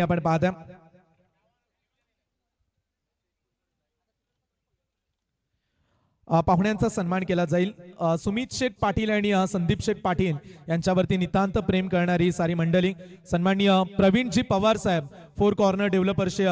आपण पाहता पाहुण्यांचा सन्मान केला जाईल। सुमित शेठ पाटील आणि संदीप शेठ पाटील यांच्यावरती नितांत प्रेम करणारी सारी मंडळी, सन्माननीय प्रवीणजी पवार साहेब फोर कॉर्नर डेव्हलपर्सचे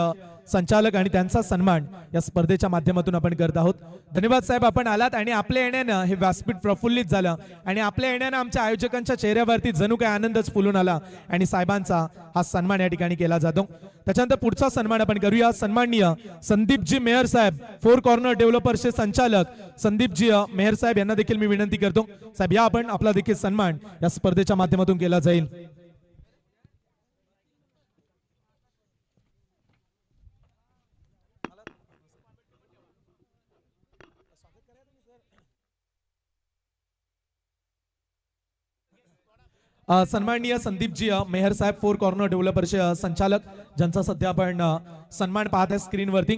संचालक आणि त्यांचा सन्मान या स्पर्धेच्या माध्यमातून आपण करत आहोत। धन्यवाद साहेब, आपण आलात आणि आपल्या येण्यानं हे व्यासपीठ प्रफुल्लित झालं आणि आपल्या येण्यानं आमच्या आयोजकांच्या चेहऱ्यावरती जणू काय आनंदच फुलून आला आणि साहेबांचा हा सन्मान या ठिकाणी केला जातो। त्याच्यानंतर पुढचा सन्मान आपण करूया। सन्माननीय संदीपजी मेहर साहेब फोर कॉर्नर डेव्हलपर्सचे संचालक संदीपजी मेहर साहेब यांना देखील मी विनंती करतो, साहेब या आपण आपला देखील सन्मान या स्पर्धेच्या माध्यमातून केला जाईल। सन्माननीय संदीपजी मेहर साहेब फोर कॉर्नर डेव्हलपर्सचे संचालक, ज्यांचा सध्या आपण सन्मान पाहत आहे स्क्रीनवरती।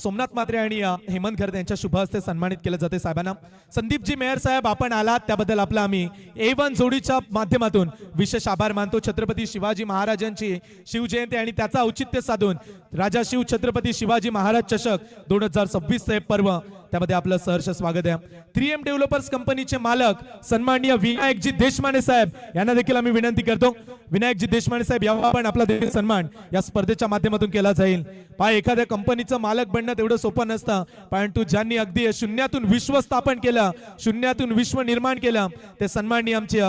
सोमनाथ मात्रे आणि हेमंत खरे यांच्या शुभ हस्ते सन्मानित केले जाते साहेबांना। संदीपजी मेहर साहेब आपण आलात त्याबद्दल आपला आम्ही A1 जोडीच्या माध्यमातून विशेष आभार मानतो। छत्रपती शिवाजी महाराजांची शिवजयंती आणि त्याचा औचित्य साधून राजा शिव छत्रपती शिवाजी महाराज चषक 2026 चे पर्व, त्यामध्ये आपलं सहर्ष स्वागत आहे। 3M डेव्हलपर्स कंपनीचे मालक सन्माननीय विनायकजी देशमाने साहेब यांना देखील आम्ही विनंती करतो, विनायकजी देशमाने साहेब यावा आपण आपला देखील सन्मान या स्पर्धेच्या माध्यमातून केला जाईल। एखाद्या कंपनीचं मालक बनणं तेवढं सोपं नसतं, परंतु ज्यांनी अगदी शून्यातून विश्व स्थापन केलं, शून्यातून विश्व निर्माण केलं, ते सन्माननीय आमचे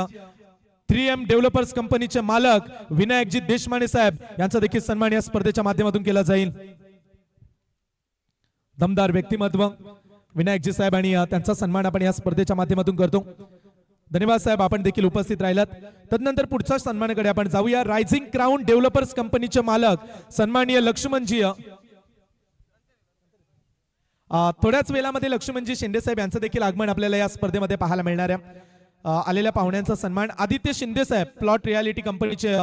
3M डेव्हलपर्स कंपनीचे मालक विनायकजी देशमाने साहेब यांचा देखील सन्मान या स्पर्धेच्या माध्यमातून केला जाईल। दमदार व्यक्तिमत्व विनायकजी साहेब आणि त्यांचा सन्मान आपण या स्पर्धेच्या माध्यमातून करतो। धन्यवाद साहेब, आपण देखील उपस्थित राहिलात। तदनंतर पुढच्या सन्मानाकडे आपण जाऊया। रायझिंग क्राउन डेव्हलपर्स कंपनीचे मालक सन्माननीय लक्ष्मणजी, थोड्याच वेळामध्ये लक्ष्मणजी शिंदे साहेब यांचं देखील आगमन आपल्याला या स्पर्धेमध्ये पाहायला मिळणार आहे। आलेल्या पाहुण्यांचा सन्मान आदित्य शिंदे साहेब प्लॉट रियालिटी कंपनीचे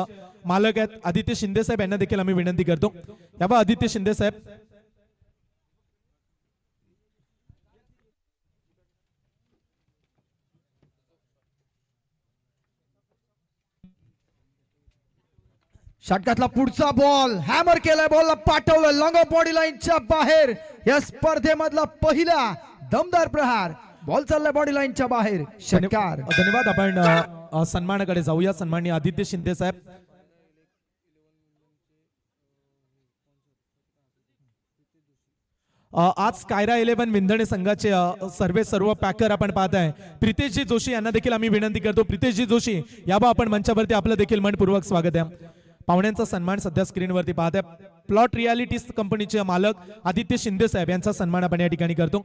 मालक आहेत, आदित्य शिंदे साहेब यांना देखील आम्ही विनंती करतो, यावा आदित्य शिंदे साहेब। षटकातला पुढचा बॉल हॅमर केलाय, बॉलला पाठवलं लॉंग बॉडी लाईनच्या बाहेर। या स्पर्धेमधला पहिला दमदार प्रहार, बॉल चाललाय बॉडी लाईनच्या बाहेर, षटकार। धन्यवाद, आपण सन्मानाकडे जाऊया। सन्माननीय आदित्य शिंदे साहेब, आज कायरा 11 विंधणे संघाचे सर्व पॅकर आपण पाहताय प्रितेशजी जोशी यांना देखील आम्ही विनंती करतो, प्रितेशजी जोशी यावा आपण मंचावरती आपलं देखील मनपूर्वक स्वागत आहे। पाहुण्यांचा सन्मान सध्या स्क्रीनवरती पाहताय। प्लॉट रियालिटी कंपनीचे मालक आदित्य शिंदे साहेब यांचा सन्मान आपण या ठिकाणी करतो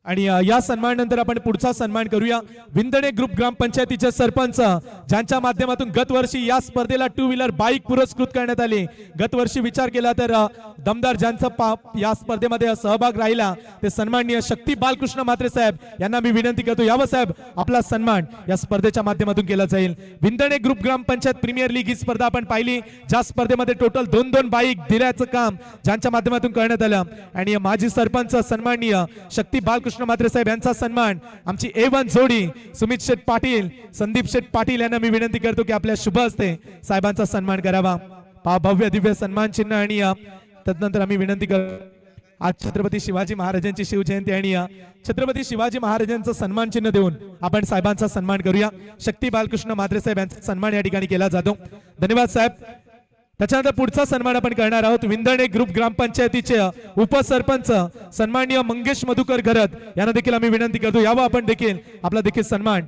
आणि या सन्मानानंतर आपण पुढचा सन्मान करूया। विंधणे ग्रुप ग्रामपंचायतीचे सरपंच, ज्यांच्या माध्यमातून गत वर्षी या स्पर्धेला 2 व्हीलर बाईक पुरस्कृत करण्यात आली। गत वर्षी विचार केला तर दमदार ज्यांचा या स्पर्धेमध्ये सहभाग राहिला ते सन्माननीय शक्ती बालकृष्ण म्हात्रे साहेब यांना मी विनंती करतो, यावं साहेब आपला सन्मान या स्पर्धेच्या माध्यमातून केला जाईल। विंधणे ग्रुप ग्रामपंचायत प्रीमियर लीग ही स्पर्धा आपण पाहिली, ज्या स्पर्धेमध्ये टोटल 2-2 बाईक दिल्याचं काम ज्यांच्या माध्यमातून करण्यात आलं आणि माजी सरपंच सन्माननीय शक्ती बालकृष्ण म्हात्रे साहेब यांचा सन्मान आमची A1 जोडी सुमित शेठ पाटील संदीप शेठ पाटील यांना मी विनंती करतो की आपल्या शुभ हस्ते साहेबांचा सन्मान करावा। भव्य दिव्य सन्मान चिन्ह आणि तदनंतर आम्ही विनंती करतो, आज छत्रपती शिवाजी महाराजांची शिवजयंती आणि छत्रपती शिवाजी महाराजांचं सन्मान चिन्ह देऊन आपण साहेबांचा सन्मान करूया। शक्ती बालकृष्ण म्हात्रे साहेब यांचा सन्मान या ठिकाणी केला जातो। धन्यवाद साहेब। त्याच्यानंतर पुढचा सन्मान आपण करणार आहोत। विंधणे ग्रुप ग्रामपंचायतीचे उपसरपंच सन्माननीय मंगेश मधुकर घरत यांना देखील आम्ही विनंती करतो, यावा आपण देखील आपला देखील सन्मान।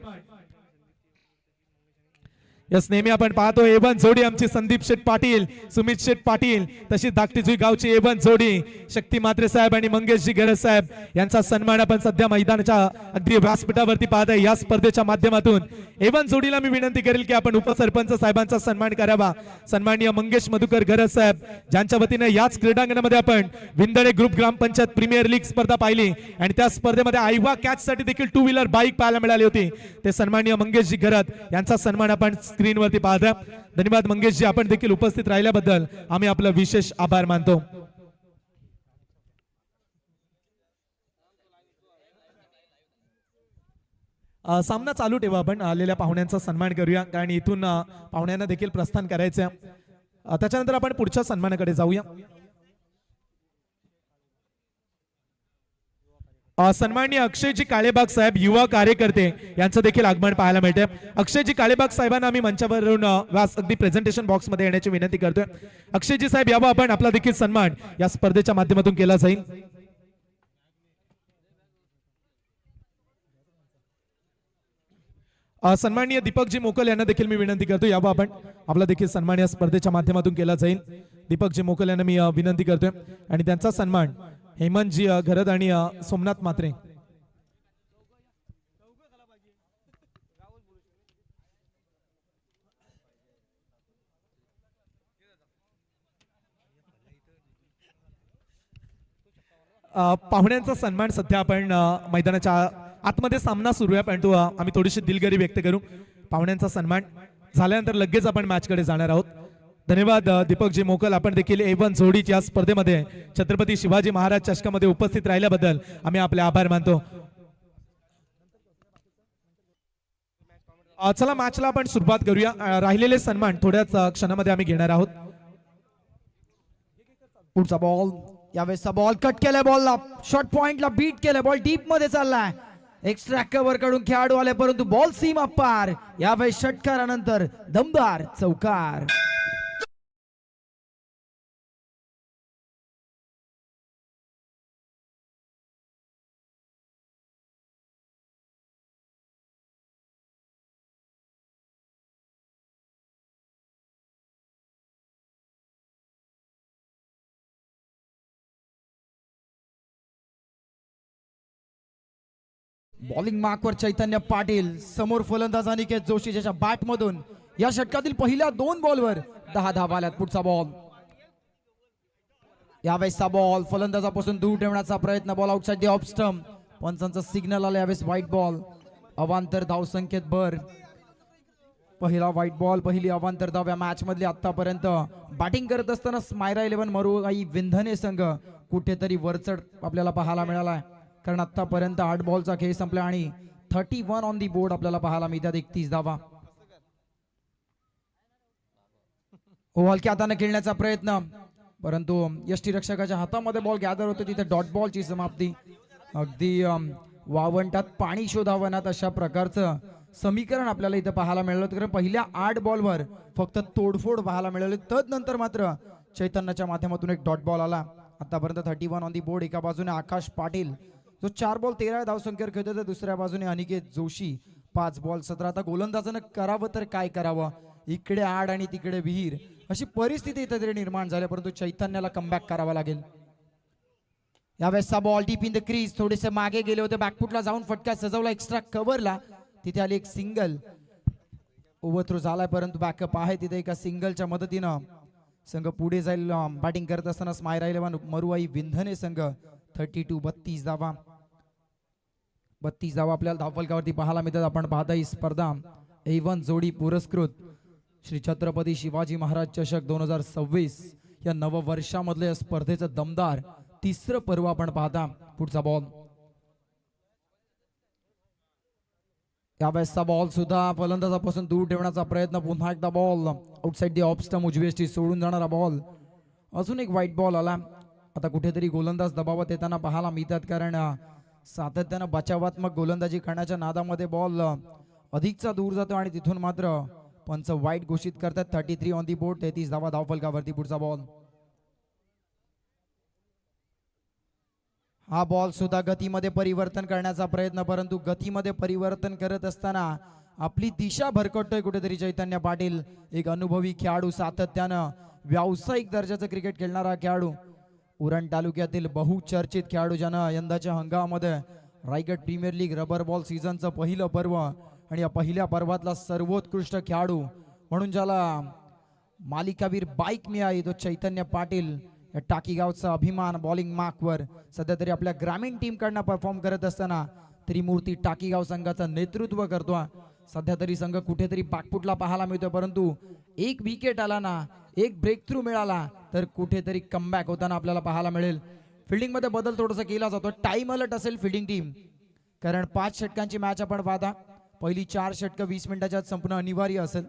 यस, नेहमी आपण पाहतो A1 जोडी आमची संदीप शेठ पाटील सुमित शेठ पाटील, तशी धाकटीजुई गावची A1 जोडी शक्ती म्हात्रे साहेब आणि मंगेशजी घरत साहेब यांचा सन्मान आपण सध्या मैदानाच्या अगदी व्यासपीठावरती पाहत आहे। या स्पर्धेच्या माध्यमातून A1 जोडीला मी विनंती करेल की आपण उपसरपंच साहेबांचा सन्मान करावा। सन्माननीय मंगेश मधुकर घरत साहेब, ज्यांच्या वतीने याच क्रीडांगणामध्ये आपण विंधणे ग्रुप ग्रामपंचायत प्रीमियर लीग स्पर्धा पाहिली आणि त्या स्पर्धेमध्ये आयवा कॅच साठी देखील 2 व्हीलर बाईक पाहायला मिळाली होती, ते सन्माननीय मंगेशजी घरत यांचा सन्मान आपण स्क्रीनवरती पाहता। धन्यवाद मंगेशजी, आपण देखील उपस्थित राहिल्याबद्दल आम्ही आपलं विशेष आभार मानतो। सामना चालू ठेवा. आपण आलेल्या पाहुण्यांचा सन्मान करूया कारण इथून पाहुण्यांना देखील प्रस्थान करायचं आहे. त्याच्यानंतर आपण पुढच्या सन्मानाकडे जाऊया. सन्माननीय अक्षयजी काळेबाग साहेब युवा कार्यकर्ते यांचं देखील आगमन पाहायला मिळते. अक्षयजी काळेबाग साहेबांना आम्ही मंचावरून अगदी प्रेझेंटेशन बॉक्स मध्ये येण्याची विनंती करतोय. अक्षयजी साहेब यावा आपण, आपला देखील सन्मान या स्पर्धेच्या माध्यमातून केला जाईल. सन्माननीय दीपकजी मोकल यांना देखील मी विनंती करतो यावा आपण, आपला देखील सन्मान या स्पर्धेच्या माध्यमातून केला जाईल. दीपकजी मोकल यांना मी विनंती करतोय आणि त्यांचा सन्मान हेमंतजी घरत आणि सोमनाथ मात्रे. पाहुण्यांचा सन्मान सध्या आपण मैदानाच्या आतमध्ये सामना सुरू आहे परंतु आम्ही थोडीशी दिलगिरी व्यक्त करू. पाहुण्यांचा सन्मान झाल्यानंतर लगेच आपण मॅच कडे जाणार आहोत. धन्यवाद दीपकजी मोकल, आपण देखील A1 जोडीच्या स्पर्धेमध्ये छत्रपती शिवाजी महाराज चषकामध्ये उपस्थित राहिल्याबद्दल आम्ही आपले आभार मानतो. चला मॅचला आपण सुरुवात करूया. राहिलेले सन्मान थोड्याच क्षणामध्ये आम्ही घेणार आहोत. पुढचा बॉल, यावेळेसचा बॉल कट केलाय, बॉलला शॉर्ट पॉइंटला बीट केलाय, बॉल डीप मध्ये चाललाय. एक्स्ट्रा कव्हर कडून खेळाडू आले परंतु बॉल सीमा पार. यावेळेस षटकारानंतर दमदार चौकार. बॉलिंग मार्कवर चैतन्य पाटील, समोर फलंदाज अनिकेत जोशी ज्याच्या बॅट मधून या षटकातील पहिल्या 2 बॉलवर 10 धावा आल्यात. पुढचा बॉल, यावेळेसचा बॉल फलंदाजापासून दूर ठेवण्याचा प्रयत्न, ball outside the off stump. पंचांचा सिग्नल आला, यावेळेस व्हाईट बॉल. अवांतर धाव संकेत भर. पहिला व्हाईट बॉल, पहिली अवांतर धाव या मॅच मधली आतापर्यंत. बॅटिंग करत असताना स्मायरा 11 मरुआई विंधने संघ कुठेतरी वरचढ आपल्याला पाहायला मिळाला कारण आतापर्यंत 8 बॉलचा खेळ संपला आणि 31 ऑन दी बोर्ड आपल्याला पाहायला मिळतात. 31 धावा. हलक्या हाताने खेळण्याचा प्रयत्न परंतु यष्टीरक्षकाच्या हातामध्ये बॉल गॅदर होते, तिथे डॉट बॉलची समाप्ती. अगदी वावंटात पाणी शोधावनात अशा प्रकारचं समीकरण आपल्याला इथे पाहायला मिळालं होतं कारण पहिल्या 8 बॉलवर फक्त तोडफोड पाहायला मिळाली. तदनंतर मात्र चैतन्याच्या माध्यमातून एक डॉट बॉल आला. आतापर्यंत 31 ऑन दी बोर्ड. एका बाजूने आकाश पाटील जो 4 बॉल 13 धावसंख्येवर खेळतो, तर दुसऱ्या बाजूने अनिकेत जोशी 5 बॉल 17. आता गोलंदाजानं करावं तर काय करावं, इकडे आड आणि तिकडे विहीर अशी परिस्थिती इथे तरी निर्माण झाली परंतु चैतन्याला कमबॅक करावा लागेल. यावेळेसचा ball deep in the crease, थोडेसे मागे गेले होते, बॅकफुटला जाऊन फटका सजवला, एक्स्ट्रा कव्हरला, तिथे आली एक सिंगल. ओव्हरथ्रो झालाय परंतु बॅकअप आहे तिथे. एका सिंगलच्या मदतीनं संघ पुढे जाईल. बॅटिंग करत असताना स्मायरा 11 मरुआई विंधने संघ 32 32 धावा. 32 धावा आपल्याला धावफलकावरती पाहायला मिळतात. आपण पाहता ही स्पर्धा A1 जोडी पुरस्कृत श्री छत्रपती शिवाजी महाराज चषक 2026 या नववर्षामधल्या स्पर्धेचं दमदार 3रं पर्व आपण पाहता. पुढचा बॉल, यावेळेसचा बॉल सुद्धा फलंदाजापासून दूर ठेवण्याचा प्रयत्न. पुन्हा एकदा ball outside the off stump, उजवी यष्टी सोडून जाणारा बॉल. अजून एक व्हाईट बॉल आला. आता कुठेतरी गोलंदाज दबावात येताना पाहायला मिळतात कारण सातत्यानं बचावात्मक गोलंदाजी करण्याच्या नादामध्ये बॉल अधिकचा दूर जातो आणि तिथून मात्र पंच वाईट घोषित करतात. 33 ऑन दी बोर्ड. 33 धावा धावफलकावरती. पुढचा बॉल, हा बॉल सुद्धा गतीमध्ये परिवर्तन करण्याचा प्रयत्न परंतु गतीमध्ये परिवर्तन करत असताना आपली दिशा भरकटतोय कुठेतरी चैतन्य पाटील. एक अनुभवी खेळाडू, सातत्यानं व्यावसायिक दर्जाचं क्रिकेट खेळणारा खेळाडू, उरण तालुक्यातील बहुचर्चित खेळाडू, ज्यानं यंदाच्या हंगामामध्ये Raigad premier league rubber ball सीझनचं पहिलं पर्व आणि या पहिल्या पर्वातला सर्वोत्कृष्ट खेळाडू म्हणून ज्याला मालिकावीर बाईक मिळाली तो चैतन्य पाटील. या टाकीगावचा अभिमान बॉलिंग मार्कवर सध्या तरी आपल्या ग्रामीण टीम कडनं परफॉर्म करत असताना त्रिमूर्ती टाकीगाव संघाचं नेतृत्व करतो. सध्या तरी संघ कुठेतरी बॅकफुटला पाहायला मिळतोय परंतु एक विकेट आला ना, एक ब्रेक थ्रू मिळाला तर कुठेतरी कमबॅक होताना आपल्याला पाहायला मिळेल. फिल्डिंग मध्ये बदल थोडासा केला जातो. टाइम अलर्ट असेल फिल्डिंग टीम कारण 5 षटकांची मॅच आपण पाहता. पहिली 4 षटकं 20 मिनिटाच्या आत संपणं अनिवार्य असेल.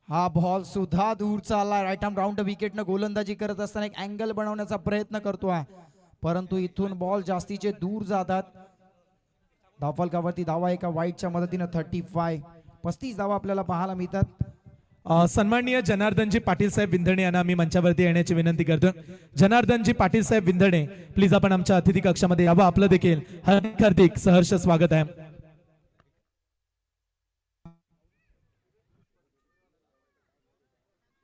हा बॉल सुद्धा दूर चालला. राईट आर्म राऊंड विकेटनं गोलंदाजी करत असताना एक अँगल बनवण्याचा प्रयत्न करतोय, परंतु इथून बॉल जास्तीचे दूर जातात. धावफलकावरती धावा एका वाईटच्या मदतीनं 35 धावा आपल्याला पाहायला मिळतात. सन्माननीय जनार्दनजी पाटील साहेब विंधणे यांना मी मंचावरती येण्याची विनंती करतो. जनार्दनजी पाटील साहेब विंधणे, प्लीज आपण आमच्या अतिथी कक्षामध्ये यावं. आपलं देखील हार्दिक हार्दिक सहर्ष स्वागत आहे.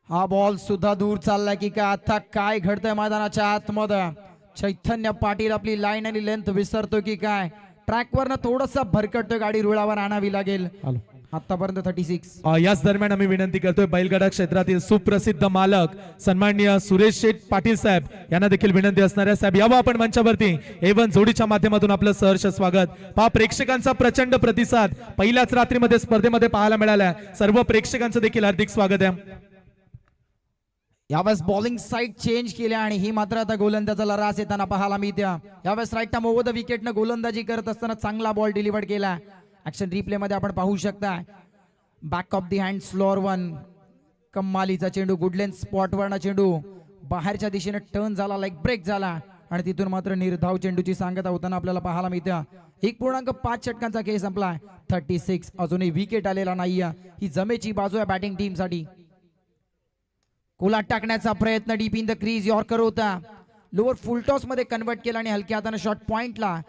हा बॉल सुद्धा दूर चाललाय की काय? आता काय घडतंय मैदानाच्या आतमध्ये? चैतन्य पाटील आपली लाईन आणि लेंथ विसरतो की काय? ट्रॅकवरनं थोडंसं भरकटतोय, गाडी रुळावर आणावी लागेल. आतापर्यंत 36. याच दरम्यान आम्ही विनंती करतोय बैलगाडा क्षेत्रातील सुप्रसिद्ध मालक सन्माननीय सुरेश शेठ पाटील साहेब यांना देखील विनंती असणार आहे. साहेब यावं आपण मंचावरती. A1 जोडीच्या माध्यमातून आपलं सहर्ष स्वागत. पहा प्रेक्षकांचा प्रचंड प्रतिसाद पहिल्याच रात्रीमध्ये स्पर्धेमध्ये पाहायला मिळाला. सर्व प्रेक्षकांचं देखील हार्दिक स्वागत आहे. यावेळेस बॉलिंग साईड चेंज केल्या आणि ही मात्र आता गोलंदाजाला रास येताना पाहायला मिळते. यावेळेस राईट टाइम ओव्हर द विकेटनं गोलंदाजी करत असताना चांगला बॉल डिलिव्हर केला. ऍक्शन रिप्ले मध्ये आपण पाहू शकता. Back of the hand slower one, कम्मालीचा चेंडू, गुडलेन स्पॉट वरना चेंडू बाहेरच्या दिशेने टर्न झाला, लाईक ब्रेक झाला आणि तिथून मात्र निर्धाव चेंडूची सांगता होताना आपल्याला पाहायला मिळते. 1.5 षटकांचा खेळ संपलाय. 36. अजूनही विकेट आलेला नाहीये. ही जमेची बाजू आहे बॅटिंग टीम साठी. कोलाट टाकण्याचा प्रयत्न deep in the crease. Yorker होता, लोअर फुलटॉस मध्ये कन्वर्ट केला आणि हलक्या हाताने शॉट पॉइंटला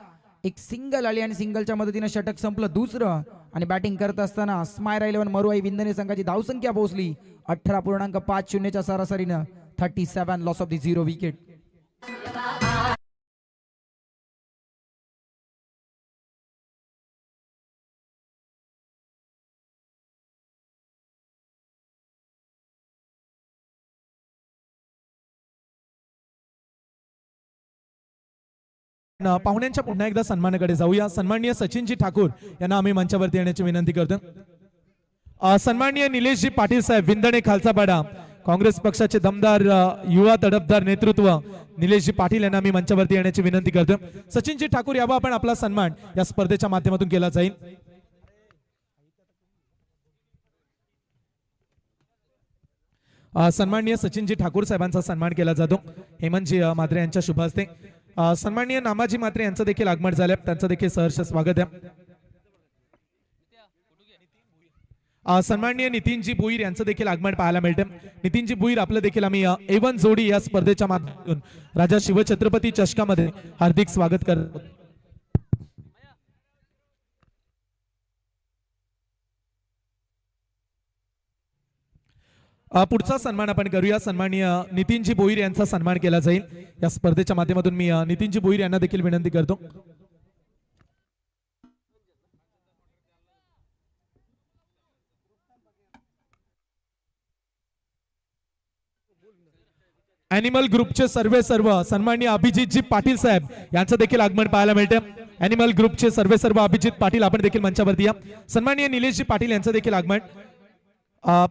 एक सिंगल आली आणि सिंगलच्या मदतीने षटक संपलं दुसरं. आणि बॅटिंग करत असताना स्मायर 11 मरुआई विंधणे संघाची धावसंख्या पोहोचली 18.50 सरासरीनं. 37. Loss of the 0 wicket. पाहुण्यांच्या पुन्हा एकदा सन्मानाकडे जाऊया. सन्माननीय सचिनजी ठाकूर यांना आम्ही मंचावरती येण्याची विनंती करतो. सन्माननीय निलेशजी पाटील साहेब विंधणे खालचा पाडा, काँग्रेस पक्षाचे दमदार युवा तडफदार नेतृत्व निलेशजी पाटील यांना आम्ही मंचावरती येण्याची विनंती करतो. सचिनजी ठाकूर यावा आपण. आपला सन्मान या स्पर्धेच्या माध्यमातून केला जाईल. सन्माननीय सचिनजी ठाकूर साहेबांचा सन्मान केला जातो हेमंतजी म्हात्रे यांच्या शुभ हस्ते. सन्माननीय नामाजी म्हात्रे यांचं देखील आगमन झालं, त्यांचं देखील सहर्ष स्वागत आहे. सन्माननीय नितीनजी भोईर यांचं देखील आगमन पाहायला मिळते. नितीनजी भोईर आपलं देखील आम्ही A1 जोडी या स्पर्धेच्या माध्यमातून राजा शिवछत्रपती चषकामध्ये हार्दिक स्वागत करतो. पुढचा सन्मान आपण करूया. सन्माननीय नितीनजी भोईर यांचा सन्मान केला जाईल या स्पर्धेच्या माध्यमातून. मी नितीनजी भोईर यांना देखील विनंती करतो. अॅनिमल ग्रुपचे सर्व सन्माननीय अभिजितजी पाटील साहेब यांचं देखील आगमन पाहायला मिळते. अॅनिमल ग्रुपचे सर्व अभिजित पाटील आपण देखील मंचावरती या. सन्माननीय निलेशजी पाटील यांचं देखील आगमन.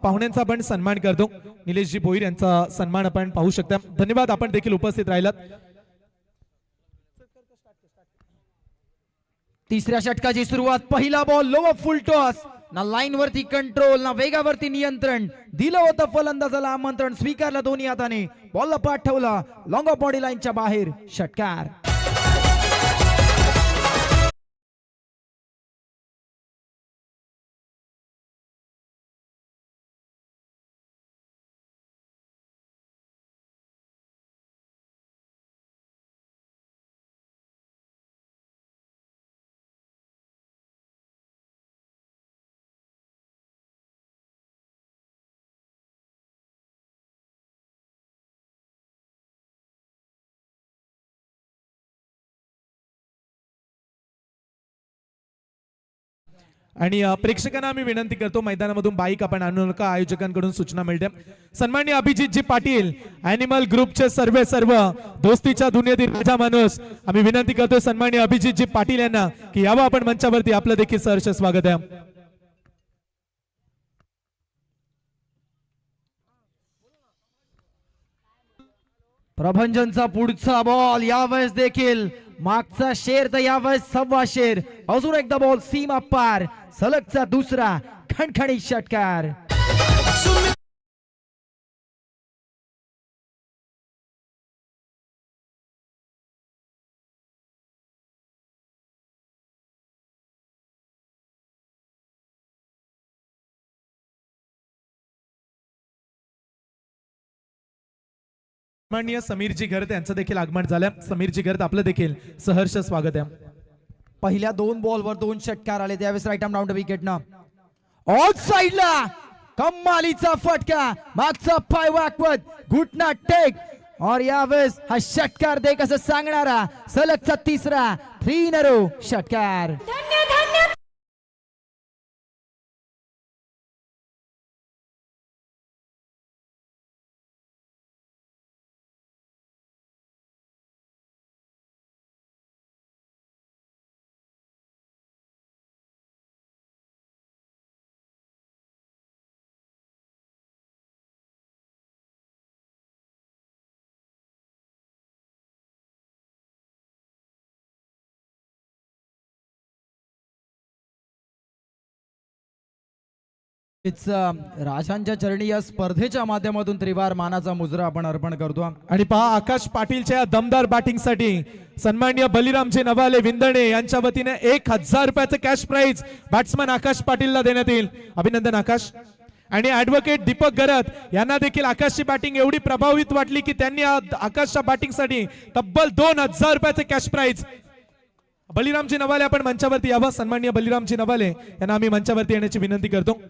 पाहुण्यांचा आपण सन्मान करतो. निलेशजी भोईर यांचा सन्मान आपण पाहू शकता. धन्यवाद, आपण देखील उपस्थित राहिलात. तिसऱ्या षटकाची सुरुवात. पहिला बॉल लोअर फुल टॉस. ना लाईन वरती कंट्रोल ना वेगावरती नियंत्रण. दिलं होतं फलंदाजाला आमंत्रण, स्वीकारलं दोन्ही हाताने. बॉलला पाठवला लॉंग ऑफ बॉडी लाईनच्या बाहेर. षटकार. आणि प्रेक्षकांना आम्ही विनंती करतो, मैदानामधून बाईक आपण आणू नका, आयोजकांकडून सूचना मिळते. सन्माननीय अभिजितजी पाटील, अॅनिमल ग्रुपचे सर्व दोस्तीच्या दुनियेतील राजा माणूस, आम्ही विनंती करतो सन्माननीय अभिजितजी पाटील यांना की यावं आपण मंचावरती. आपलं देखील सहर्ष स्वागत आहे. प्रभंजनचा पुढचा बॉल यावेळेस देखील मागचा शेर तर यावेळेस 1.25 शेर. अजून एकदा बॉल सीमा पार, सलगचा दुसरा खणखणीत षटकार. सन्माननीय समीरजी घरत यांचं देखील आगमन झालं. समीरजी घरत आपलं देखील सहर्ष स्वागत आहे. पहिल्या 2 बॉलवर 2 षटकार आले, त्यावेळेस राईट आर्म डाऊन द विकेटनं ऑफ साइडला कमालीचा फटका, मागचा पाय वाकवत घुटना टेक और यावेळेस हा षटकार दे कसं सांगणारा सलगचा तिसरा 3 in a row षटकार. राजांच्या चरणी या स्पर्धेच्या माध्यमातून त्रिवार मानाचा मुजरा आपण अर्पण करतो. आणि पहा आकाश पाटीलच्या दमदार बॅटिंगसाठी सन्माननीय बलिरामजी नवाले विंदणे यांच्या वतीने 1000 रुपयाचं कॅश प्राइज बॅट्समन आकाश पाटीलला देण्यात येईल. अभिनंदन आकाश. आणि ऍडव्होकेट दीपक गरत यांना देखील आकाशची बॅटिंग एवढी प्रभावित वाटली की त्यांनी आकाशच्या बॅटिंगसाठी तब्बल 2000 रुपयाचे कॅश प्राइज. बलिरामजी नवाले आपण मंचावरती यावं. सन्माननीय बलिरामजी नवाले यांना आम्ही मंचावरती येण्याची विनंती करतो.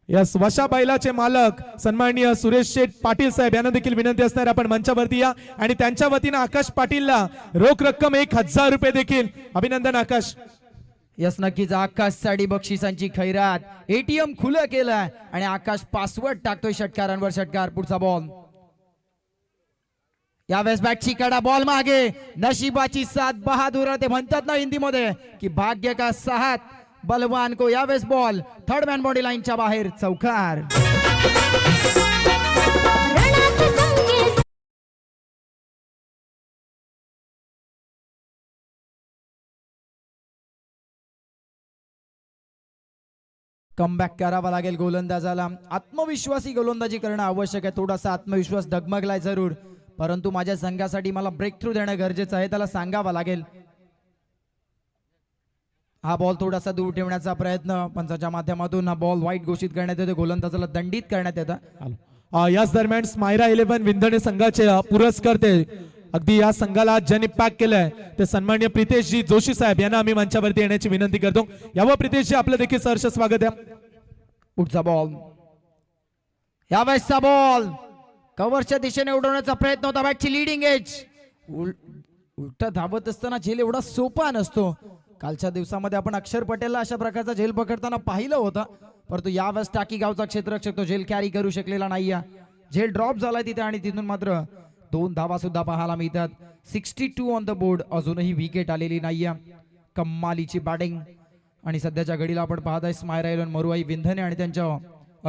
यस वशा बैलाचे मालक सन्माननीय सुरेश शेठ पाटील साहेब यांना देखील विनंती असणार आपण मंचावरती या आणि त्यांच्या वतीने आकाश पाटीलला रोख रक्कम 1000 रुपये देखील. अभिनंदन आकाश. यस नक्कीच आकाशसाठी बक्षिसांची खैरात. एटीएम खुलं केलं आणि आकाश पासवर्ड टाकतोय षटकारांवर षटकार. पुढचा बॉल यावेळेस बॅटची कडा बॉल मागे, नशिबाची साथ बहादूर ते म्हणतात ना हिंदीमध्ये की भाग्य का साथ बलवान को. यावेळेस बॉल थर्ड मॅन बॉडी लाईनच्या बाहेर चौकार. कमबॅक करावा लागेल गोलंदाजाला. आत्मविश्वासी गोलंदाजी करणं आवश्यक आहे. थोडासा आत्मविश्वास डगमगलाय जरूर, परंतु माझ्या संघासाठी मला ब्रेक थ्रू देणं गरजेचं आहे, त्याला सांगावं लागेल. हा बॉल थोडासा दूर ठेवण्याचा प्रयत्न पंचाच्या माध्यमातून हा बॉल वाईट घोषित करण्यात येतो, गोलंदाजाला दंडित करण्यात येतं. याच दरम्यान स्मायरा 11 विंधणे संघाचे पुरस्कर्ते अगदी या संघाला ज्यांनी पॅक केलंय ते सन्माननीय प्रितेशजी जोशी साहेब यांना आम्ही मंचावरती येण्याची विनंती करतो. यावं प्रितेशजी, आपलं देखील सहर्ष स्वागत आहे. पुढचा बॉल यावेळेसचा बॉल कव्हरच्या दिशेने उडवण्याचा प्रयत्न होता. बॅटची लिडिंग एज. उलट धावत असताना झेल एवढा सोपा नसतो. कालच्या दिवसामध्ये आपण अक्षर पटेलला अशा प्रकारचा झेल पकडताना पाहिलं होतं, परंतु यावेळेस टाकी गावचा क्षेत्ररक्षक तो झेल कॅरी करू शकलेला नाहीये. झेल ड्रॉप झालाय तिथे आणि तिथून मात्र 2 धावा सुद्धा पाहायला मिळतात. 62 ऑन द बोर्ड. अजूनही विकेट आलेली नाहीये. कमालीची बॅटिंग आणि सध्याच्या घडीला आपण पाहताय स्मायरा 11 मरुआई विंधने आणि त्यांच्या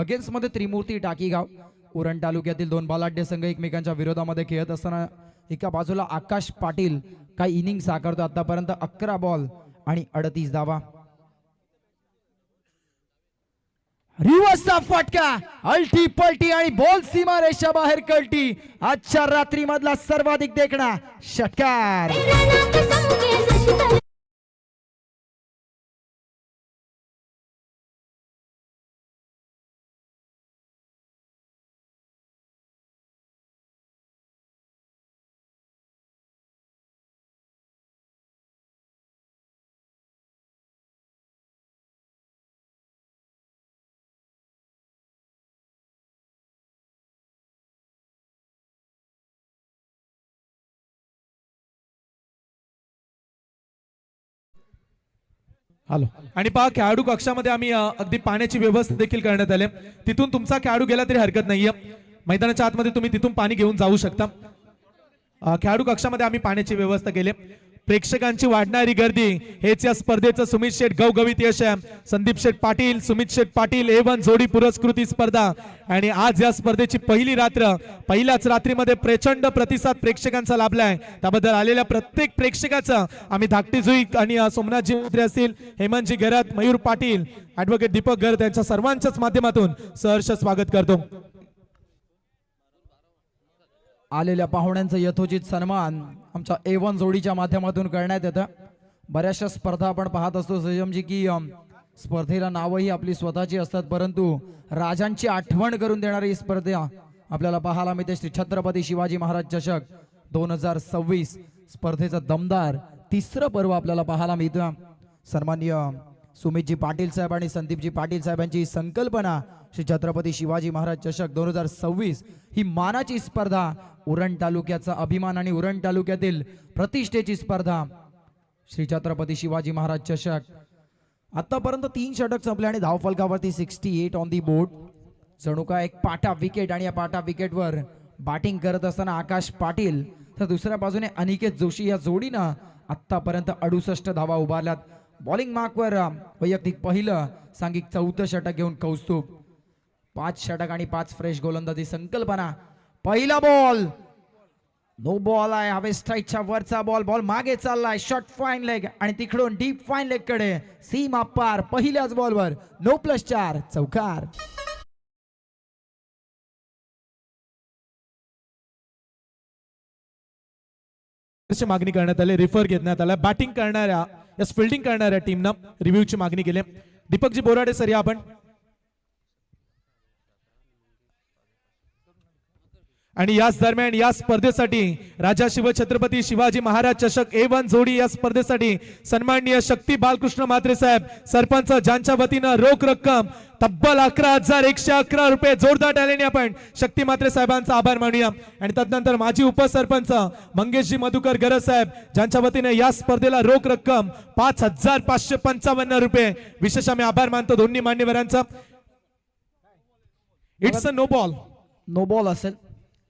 अगेन्स्ट मध्ये त्रिमूर्ती टाकीगाव. उरण तालुक्यातील 2 बलाढ्य संघ एकमेकांच्या विरोधामध्ये खेळत असताना एका बाजूला आकाश पाटील काही इनिंग साकारतो. आतापर्यंत 11 बॉल आणि 38 धावा. रिव्हर्सचा फटका, अल्टी पलटी आणि बॉल सीमा रेषा बाहेर कळती. आजच्या रात्री मधला सर्वाधिक देखणा षटकार. हॅलो. आणि पहा खेळाडू कक्षामध्ये आम्ही अगदी पाण्याची व्यवस्था देखील करण्यात आली. तिथून तुमचा खेळाडू गेला तरी हरकत नाहीये. मैदानाच्या आतमध्ये तुम्ही तिथून पाणी घेऊन जाऊ शकता. खेळाडू कक्षामध्ये आम्ही पाण्याची व्यवस्था केली. प्रेक्षकांची वाढणारी गर्दी हेच या स्पर्धेचं सुमित शेठ गवगवीत यश आहे. संदीप शेठ पाटील, सुमित शेठ पाटील A1 जोडी पुरस्कृती स्पर्धा आणि आज या स्पर्धेची पहिली रात्र, पहिल्याच रात्रीमध्ये प्रचंड प्रतिसाद प्रेक्षकांचा लाभलाय. त्याबद्दल आलेल्या प्रत्येक प्रेक्षकाचं आम्ही धाकटी जुई आणि सोमनाथजी मंत्री असतील, हेमंतजी घरात, मयूर पाटील, ऍडव्होकेट दीपक गर्द यांच्या सर्वांच्याच माध्यमातून सहर्ष स्वागत करतो. आलेल्या पाहुण्यांचं यथोचित सन्मान आमच्या A1 जोडीच्या माध्यमातून करण्यात येतं. बऱ्याचशा स्पर्धा आपण पाहत असतो संयमजी की स्पर्धेला नावही आपली स्वतःची असतात, परंतु राजांची आठवण करून देणारी ही स्पर्धा आपल्याला पाहायला मिळते. श्री छत्रपती शिवाजी महाराज चषक 2026 स्पर्धेचं दमदार तिसरं पर्व आपल्याला पाहायला मिळतं. सन्माननीय सुमितजी पाटील साहेब आणि संदीपजी पाटील साहेबांची संकल्पना श्री छत्रपती शिवाजी महाराज चषक 2026 ही मानाची स्पर्धा, उरण तालुक्याचा अभिमान आणि उरण तालुक्यातील प्रतिष्ठेची स्पर्धा श्री छत्रपती शिवाजी महाराज चषक. आतापर्यंत 3 षटक संपले आणि धावफलकावरती 68 ऑन दी बोर्ड. जणू का एक पाटा विकेट आणि या पाटा विकेटवर बॅटिंग करत असताना आकाश पाटील, तर दुसऱ्या बाजूने अनिकेत जोशी या जोडीनं आतापर्यंत 68 धावा उभारल्यात. बॉलिंग मार्कवर वैयक्तिक पहिलं, सांघिक 4थं षटक घेऊन कौस्तुभ. 5 षटक आणि 5 फ्रेश गोलंदाजी संकल्पना. पहिला बॉल नो बॉल आहे, हवे स्ट्राईकच्या वरचा बॉल, बॉल मागे चाललाय, शॉर्ट फाईन लेग आणि तिकडून डीप फाईन लेग कडे सीमा पार. पहिल्याच बॉलवर नो+4 चौकार. मागणी करण्यात आली, रिफर घेण्यात आला. बॅटिंग करणाऱ्या फिल्डिंग करणाऱ्या टीमनं रिव्ह्यूची मागणी केली. दीपकजी बोराडे सर या आपण. आणि याच दरम्यान या स्पर्धेसाठी राजा शिवछत्रपती शिवाजी महाराज चषक A1 जोडी या स्पर्धेसाठी सन्माननीय शक्ती बालकृष्ण म्हात्रे साहेब सरपंच, ज्यांच्या वतीनं रोख रक्कम तब्बल 11,111 रुपये जोरदार टाळ्याने आपण शक्ती म्हात्रे साहेबांचा आभार मानूया. आणि तदनंतर माजी उपसरपंच मंगेशजी मधुकर गरज साहेब, ज्यांच्या वतीने या स्पर्धेला रोख रक्कम 5,555 रुपये. विशेष आम्ही आभार मानतो दोन्ही मान्यवरांचा. It's a no ball. No ball असेल,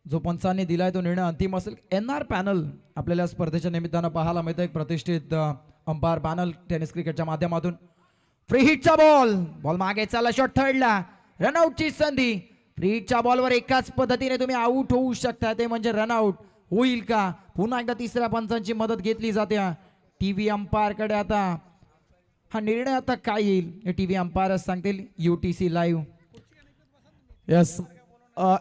जो पंचांनी दिलाय तो निर्णय अंतिम असेल. NR पॅनल आपल्याला स्पर्धेच्या निमित्तानं पाहायला मिळतं, एक प्रतिष्ठित अंपायर पॅनल टेनिस क्रिकेटच्या माध्यमातून. फ्री हिटचा बॉल, बॉल मागे चालला, शॉट थर्डला, रनआउटची संधी. फ्री हिटच्या बॉलवर एकाच पद्धतीने तुम्ही आउट होऊ शकता, ते म्हणजे रनआउट. होईल का? पुन्हा एकदा तिसऱ्या पंचांची मदत घेतली जाते. टीव्ही अंपायर कडे आता हा निर्णय आता काय येईल हे टीव्ही अंपायरच सांगतील. UTC live. यस,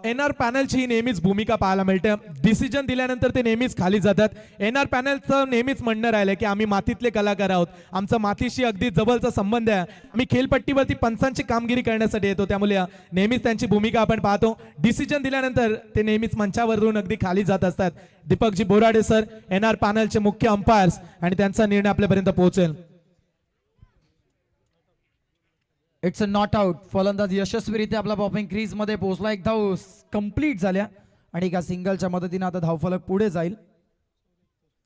NR पॅनलची नेहमीच भूमिका पाहायला मिळते. डिसिजन दिल्यानंतर ते नेहमीच खाली जातात. NR पॅनलचं नेहमीच म्हणणं राहिलं की आम्ही मातीतले कलाकार आहोत, आमचा मातीशी अगदी जवळचा संबंध आहे, आम्ही खेळपट्टीवरती पंचांची कामगिरी करण्यासाठी येतो, त्यामुळे नेहमीच त्यांची भूमिका आपण पाहतो. डिसिजन दिल्यानंतर ते नेहमीच मंचावरून अगदी खाली जात असतात. दीपकजी बोराडे सर NR पॅनलचे मुख्य अंपायर्स आणि त्यांचा निर्णय आपल्यापर्यंत पोहोचेल. It's a not out. फलंदाज यशस्वीरित्या आपला पॉपिंग क्रीज मध्ये पोहोचला. एक धाव कंप्लीट झाल्या आणि एका सिंगलच्या मदतीने आता धावफलक पुढे जाईल.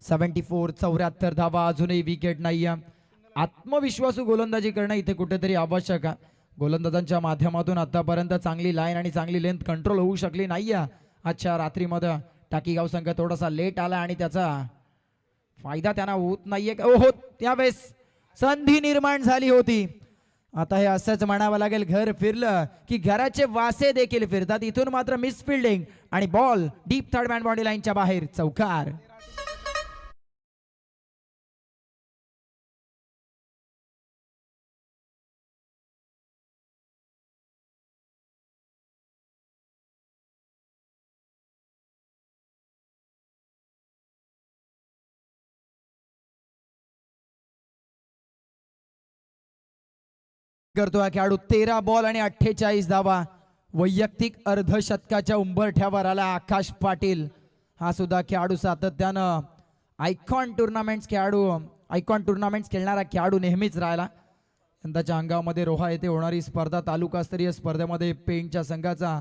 74 74 धावा, अजूनही विकेट नाही. आत्मविश्वासू गोलंदाजी करणं इथे कुठेतरी आवश्यक आहे. गोलंदाजांच्या माध्यमातून आतापर्यंत चांगली लाईन आणि चांगली लेंथ कंट्रोल होऊ शकली नाही. आजच्या रात्रीमध्ये टाकीगाव संघ थोडासा लेट आला आणि त्याचा फायदा त्यांना होत नाहीये. हो, त्यावेळेस संधी निर्माण झाली होती. आता हे असंच म्हणावं लागेल, घर फिरलं की घराचे वासे देखील फिरतात. इथून मात्र मिस फिल्डिंग आणि ball deep third man body लाईनच्या बाहेर चौकार. करतो हा खेळाडू. 13 बॉल आणि 48 धावा. वैयक्तिक अर्धशतकाच्या उंबरठ्यावर आला आकाश पाटील. हा सुद्धा खेळाडू सातत्यानं आयकॉन टुर्नामेंट्स खेळणारा खेळाडू नेहमीच राहिला. यंदाच्या अंगामध्ये रोहा येथे होणारी स्पर्धा, तालुकास्तरीय स्पर्धेमध्ये पेंटच्या संघाचा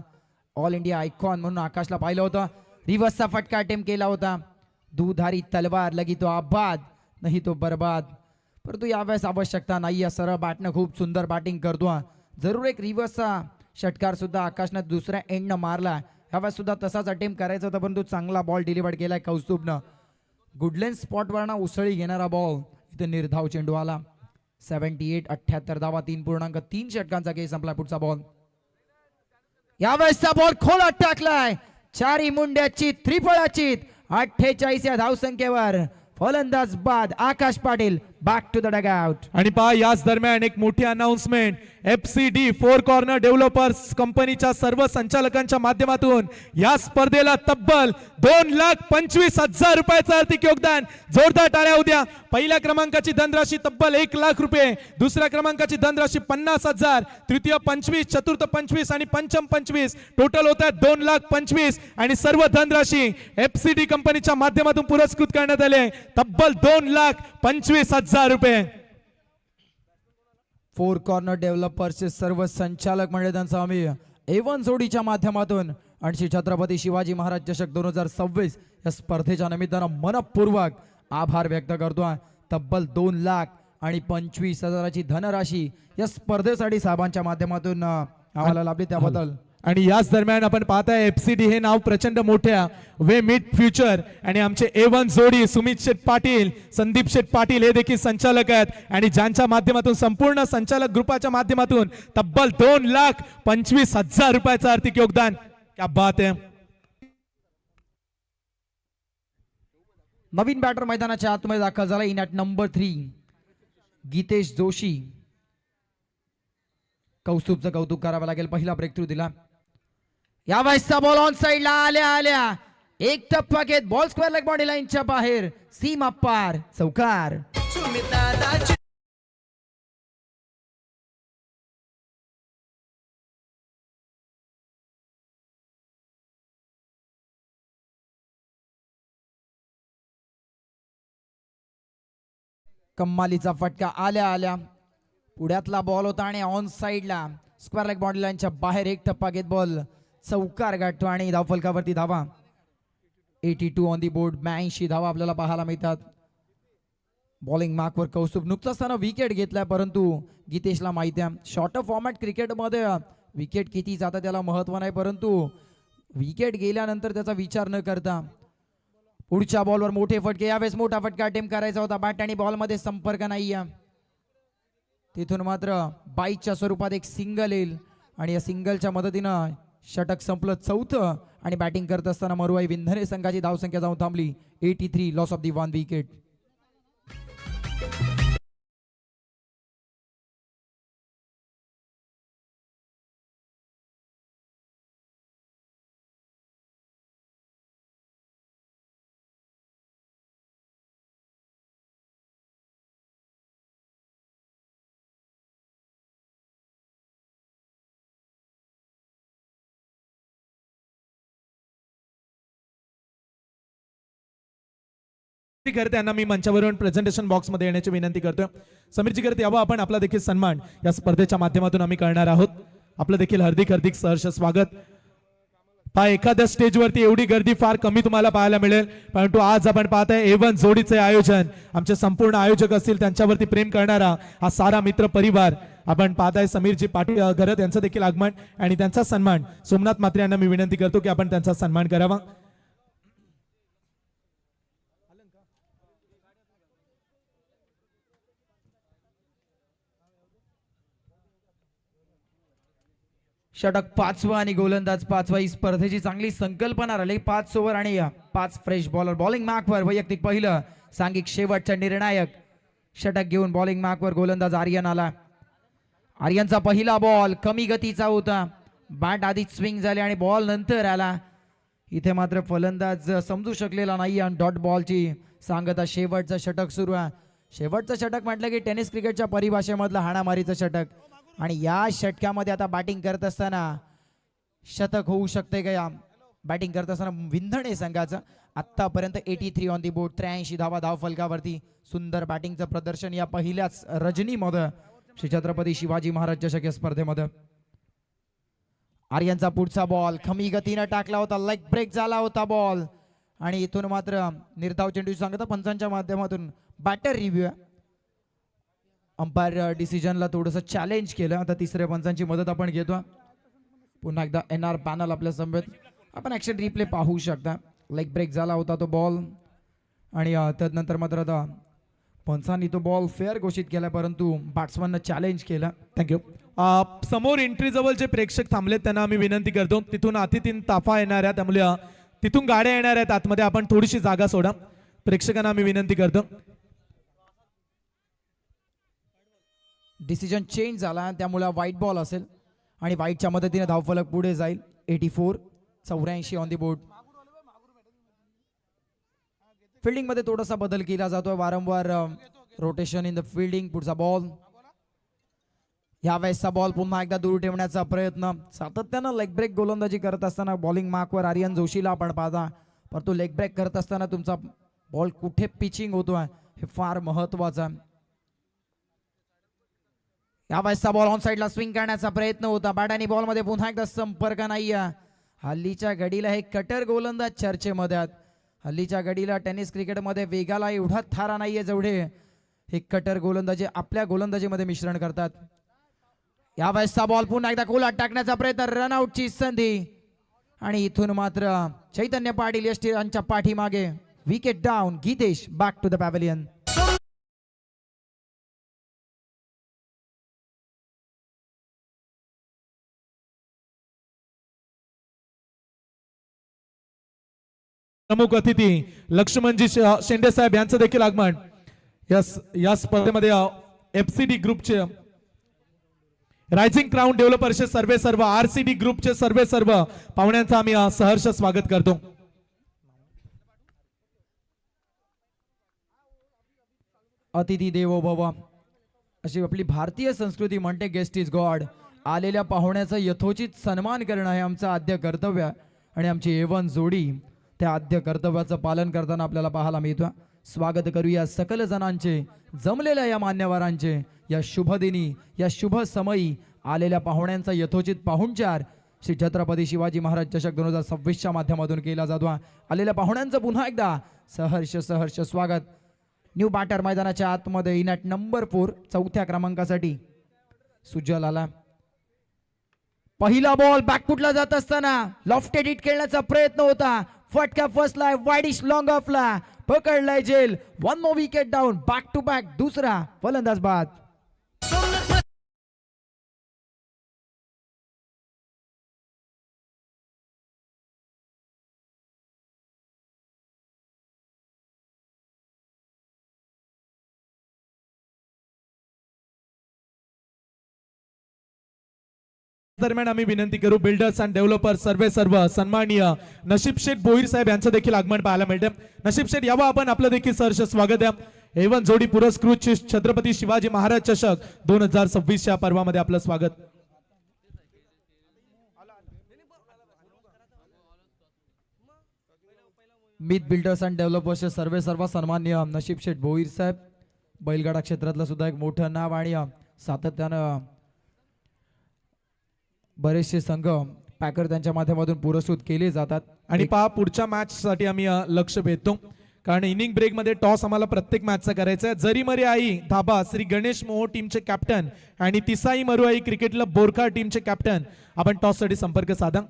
ऑल इंडिया आयकॉन म्हणून आकाशला पाहिलं होतं. रिव्हर्सचा फटका अटेम्प्ट केला होता. दुधारी तलवार, लगी तो आबाद नाही तो बर्बाद. परंतु यावेळेस आवश्यकता नाही. सरळ बॅटनं खूप सुंदर बॅटिंग करतो. जरूर एक रिव्हर्सचा षटकार सुद्धा आकाशनं दुसऱ्या एंडनं मारला. यावेळेस सुद्धा तसाच अटेम्प्ट करायचा होता, परंतु चांगला बॉल डिलिव्हर केलाय कौस्तुभनं. गुडलेन स्पॉटवर ना उसळी घेणारा बॉल इथे निर्धाव चेंडू आला. 78-78 धावा, 3.3 षटकांचा खेळ संपला. पुढचा बॉल, यावेळेसचा बॉल खोलात टाकलाय. चारी मुंड्याची त्रिफळाची 48 या धावसंख्येवर फलंदाज बाद Akash Patil back to the dugout. आणि पहा याच दरम्यान एक मोठी announcement FCD four corner developers कंपनीच्या सर्व संचालकांच्या माध्यमातून या स्पर्धेला तब्बल 2,25,000 रुपयाचं आर्थिक योगदान. जोरदार टाळ्या उद्या. पहिल्या क्रमांकाची धनराशी तब्बल 1,00,000 रुपये, दुसऱ्या क्रमांकाची धनराशी 50,000, तृतीय 25, चतुर्थ 25 आणि पंचम 25, टोटल होत आहे 2,25,000 आणि सर्व धनराशी FCD कंपनीच्या माध्यमातून पुरस्कृत करण्यात आले तब्बल 2,25,000 रुपये. फोर कॉर्नर डेव्हलपर्सचे सर्व संचालक मंडळ त्यांचा आम्ही A1 जोडीच्या माध्यमातून आणि श्री छत्रपती शिवाजी महाराज चषक 2026 या स्पर्धेच्या निमित्तानं मनपूर्वक आभार व्यक्त करतोय. तब्बल 2,25,000ची धनराशी या स्पर्धेसाठी साहेबांच्या माध्यमातून आम्हाला लाभली त्याबद्दल. आणि याच दरम्यान आपण पाहताय FCD हे नाव प्रचंड मोठ्या वे मिड फ्युचर आणि आमचे A1 जोडी सुमित शेठ पाटील, संदीप शेठ पाटील हे देखील संचालक आहेत आणि ज्यांच्या माध्यमातून संपूर्ण संचालक ग्रुपाच्या माध्यमातून तब्बल 2,25,000 रुपयाचं आर्थिक योगदान. क्या बात है. नवीन बॅटर मैदानाच्या आतमध्ये दाखल झाला. In at number 3 Gitesh Joshi. कौस्तुभचं कौतुक करावं लागेल. पहिला ब्रेक थ्रू दिला. यावेळेसचा बॉल ऑन साइडला आल्या एक टप्पा घेत बॉल स्क्वेअर लेग बॉडी लाईनच्या बाहेर सीमा पार चौकार. कम्मालीचा फटका आल्या पुढ्यातला बॉल होता आणि ऑन साइडला स्क्वेअर लेग बॉडी लाईनच्या बाहेर एक टप्पा घेत बॉल चौकार गाठतो आणि धावफलकावरती धावा 82 ऑन दी बोर्ड. 82 धावा आपल्याला पाहायला मिळतात. बॉलिंग मार्कवर कौस्तुभ. नुकताच त्यानं विकेट घेतलाय परंतु गीतेशला माहिती आहे शॉर्टर फॉर्मॅट क्रिकेटमध्ये विकेट किती जातं त्याला महत्व नाही, परंतु विकेट गेल्यानंतर त्याचा विचार न करता पुढच्या बॉलवर मोठे फटके. यावेळेस मोठा फटका अटेम्प्ट करायचा होता. बॅट आणि बॉलमध्ये संपर्क नाही आहे. तिथून मात्र बाईकच्या स्वरूपात एक सिंगल येईल आणि या सिंगलच्या मदतीनं षटक संपलं. चौथं आणि बॅटिंग करत असताना मरुवाई विंधने संघाची धावसंख्या जाऊन थांबली 83. Loss of the 1 wicket. करते त्यांना मी मंचावरून प्रेझेंटेशन बॉक्स मध्ये येण्याची विनंती करतोय. समीरजी करते यावं आपण आपला देखील सन्मान या स्पर्धेच्या माध्यमातून आम्ही करणार आहोत. आपलं देखील हार्दिक सहर्ष स्वागत. एखाद्या स्टेजवरती एवढी गर्दी फार कमी तुम्हाला पाहायला मिळेल, परंतु आज आपण पाहताय A1 जोडीचे आयोजन आमचे संपूर्ण आयोजक असतील त्यांच्यावरती प्रेम करणारा हा सारा मित्र परिवार. आपण पाहताय समीरजी पाटील घरत यांचं देखील आगमन आणि त्यांचा सन्मान. सोमनाथ मात्रे यांना मी विनंती करतो की आपण त्यांचा सन्मान करावा. षटक 5वा आणि गोलंदाज 5वा. ही स्पर्धेची चांगली संकल्पना राहिली. 5 ओव्हर आणि 5 फ्रेश बॉलर. बॉलिंग मार्कवर वैयक्तिक पहिलं सांघिक शेवटचा निर्णायक षटक घेऊन बॉलिंग मार्कवर गोलंदाज आर्यन आला. आर्यनचा पहिला बॉल कमी गतीचा होता. बॅट आधीच स्विंग झाले आणि बॉल नंतर आला. इथे मात्र फलंदाज समजू शकलेला नाही आणि डॉट बॉलची सांगता शेवटचं षटक सुरू आहे. शेवटचं षटक म्हटलं की टेनिस क्रिकेटच्या परिभाषेमधलं हाणामारीचं षटक आणि या षटकामध्ये आता बॅटिंग करत असताना शतक होऊ शकते का? या बॅटिंग करत असताना विंधणे संघाचं आतापर्यंत 83 ऑन दी बोर्ड. 83 धावा धाव फलकावरती. सुंदर बॅटिंगचं प्रदर्शन या पहिल्याच रजनीमध्ये श्री छत्रपती शिवाजी महाराज चषक या स्पर्धेमध्ये. आर्यनचा पुढचा बॉल कमी गतीनं टाकला होता. लेग ब्रेक झाला होता बॉल आणि इथून मात्र निर्धाव चेंडू सांगता पंचांच्या माध्यमातून बॅटर रिव्ह्यू. अंपायर डिसिजनला थोडंसं चॅलेंज केलं. आता तिसऱ्या पंचांची मदत आपण घेतो. पुन्हा एकदा NR पॅनल आपल्या समवेत. आपण ऍक्शन रिप्ले पाहू शकता. लेग ब्रेक झाला होता तो बॉल आणि त्यानंतर मात्र आता पंचांनी तो बॉल फेअर घोषित केला, परंतु बॅट्समननं चॅलेंज केलं. थँक्यू. समोर एंट्री जवळ जे प्रेक्षक थांबलेत त्यांना आम्ही विनंती करतो, तिथून अतिथीन ताफा येणार आहे, त्यामुळे तिथून गाड्या येणार आहेत आतमध्ये, आपण थोडीशी जागा सोडा. प्रेक्षकांना आम्ही विनंती करतो. डिसिजन चेंज झाला, त्यामुळे व्हाईट बॉल असेल आणि व्हाईटच्या मदतीने धावफलक पुढे जाईल. 84 ऑन दी बोर्ड. फिल्डिंग मध्ये थोडासा बदल केला जातोय, वारंवार रोटेशन इन द फिल्डिंग. पुढचा बॉल, या वेळेसचा बॉल पुन्हा एकदा दूर ठेवण्याचा प्रयत्न. सातत्यानं लेग ब्रेक गोलंदाजी करत असताना बॉलिंग मार्कवर आर्यन जोशीला आपण पाहता, परंतु लेग ब्रेक करत असताना तुमचा बॉल कुठे पिचिंग होतोय हे फार महत्वाचं आहे. या वेळेसचा बॉल ऑन साइडला स्विंग करण्याचा प्रयत्न होता, बॅट आणि बॉल मध्ये पुन्हा एकदा संपर्क नाहीये. हल्लीच्या घडीला हे कटर गोलंदाज चर्चेमध्ये आहेत. हल्लीच्या घडीला टेनिस क्रिकेटमध्ये वेगाला एवढा थारा नाहीये जेवढे हे कटर गोलंदाजी आपल्या गोलंदाजीमध्ये मिश्रण करतात. या वेळेसचा बॉल पुन्हा एकदा गोलात टाकण्याचा प्रयत्न, रनआउटची संधी आणि इथून मात्र चैतन्य पाटील यष्टीरांच्या पाठीमागे. Wicket down. Geetesh back to the pavilion. प्रमुख अतिथी लक्ष्मणजी शेंडे साहेब यांचं देखील आगमन या स्पर्धेमध्ये FCD ग्रुपचे रायझिंग क्राऊन डेव्हलपर्सचे सर्व RCD ग्रुपचे सर्व पाहुण्यांचं आम्ही सहर्ष स्वागत करतो. अतिथी देवो भव अशी आपली भारतीय संस्कृती म्हणते. Guest is God. आलेल्या पाहुण्याचा यथोचित सन्मान करणं हे आमचं आद्य कर्तव्य आणि आमची एवन जोडी त्या आद्य कर्तव्याचं पालन करताना आपल्याला पाहायला मिळतं. स्वागत करूया सकल जणांचे, जमलेल्या या मान्यवरांचे. या शुभ दिनी, या शुभ समयी आलेल्या पाहुण्यांचा यथोचित पाहुणचार श्री छत्रपती शिवाजी महाराज चषक 2026च्या माध्यमातून केला जातो. आलेल्या पाहुण्यांचं पुन्हा एकदा सहर्ष स्वागत. न्यू बॅटर मैदानाच्या आतमध्ये इनॅट नंबर 4 चौथ्या क्रमांकासाठी सुजल आला. पहिला बॉल बॅकफुटला जात असताना लॉफ्टेड हिट खेळण्याचा प्रयत्न होता. फटका फसलाय वाईडिश लॉंग ऑफला, पकडलाय जेल. 1 more wicket down. Back to back दुसरा फलंदाज बाद. दरम्यान आम्ही विनंती करू बिल्डर्स अँड डेव्हलपर्स सर्व सन्माननीय नशीब शेठ भोईर साहेब यांचं देखील आगमन पाहायला मिळते. नशीब शेठ यावं आपण, आपलं देखील सहर्ष स्वागत द्या. एवन जोडी पुरस्कृत छत्रपती शिवाजी महाराज चषक 2026च्या पर्वामध्ये आपलं स्वागत. मित बिल्डर्स अँड डेव्हलपर्सचे सर्व सन्माननीय नशीब शेठ भोईर साहेब, बैलगाडा क्षेत्रातलं सुद्धा एक मोठं नाव आणि सातत्यानं बरेचसे संघ पॅकर त्यांच्या माध्यमातून पुरस्कृत केले जातात. आणि पहा पुढच्या मॅच साठी आम्ही लक्ष भेटतो, कारण इनिंग ब्रेक मध्ये टॉस आम्हाला प्रत्येक मॅचचा करायचा आहे. जरी मरी आई धाबा श्री गणेश मोहो टीमचे कॅप्टन आणि तिसाई मरुआई क्रिकेट क्लब बोरखा टीमचे कॅप्टन, आपण टॉस साठी संपर्क साधा.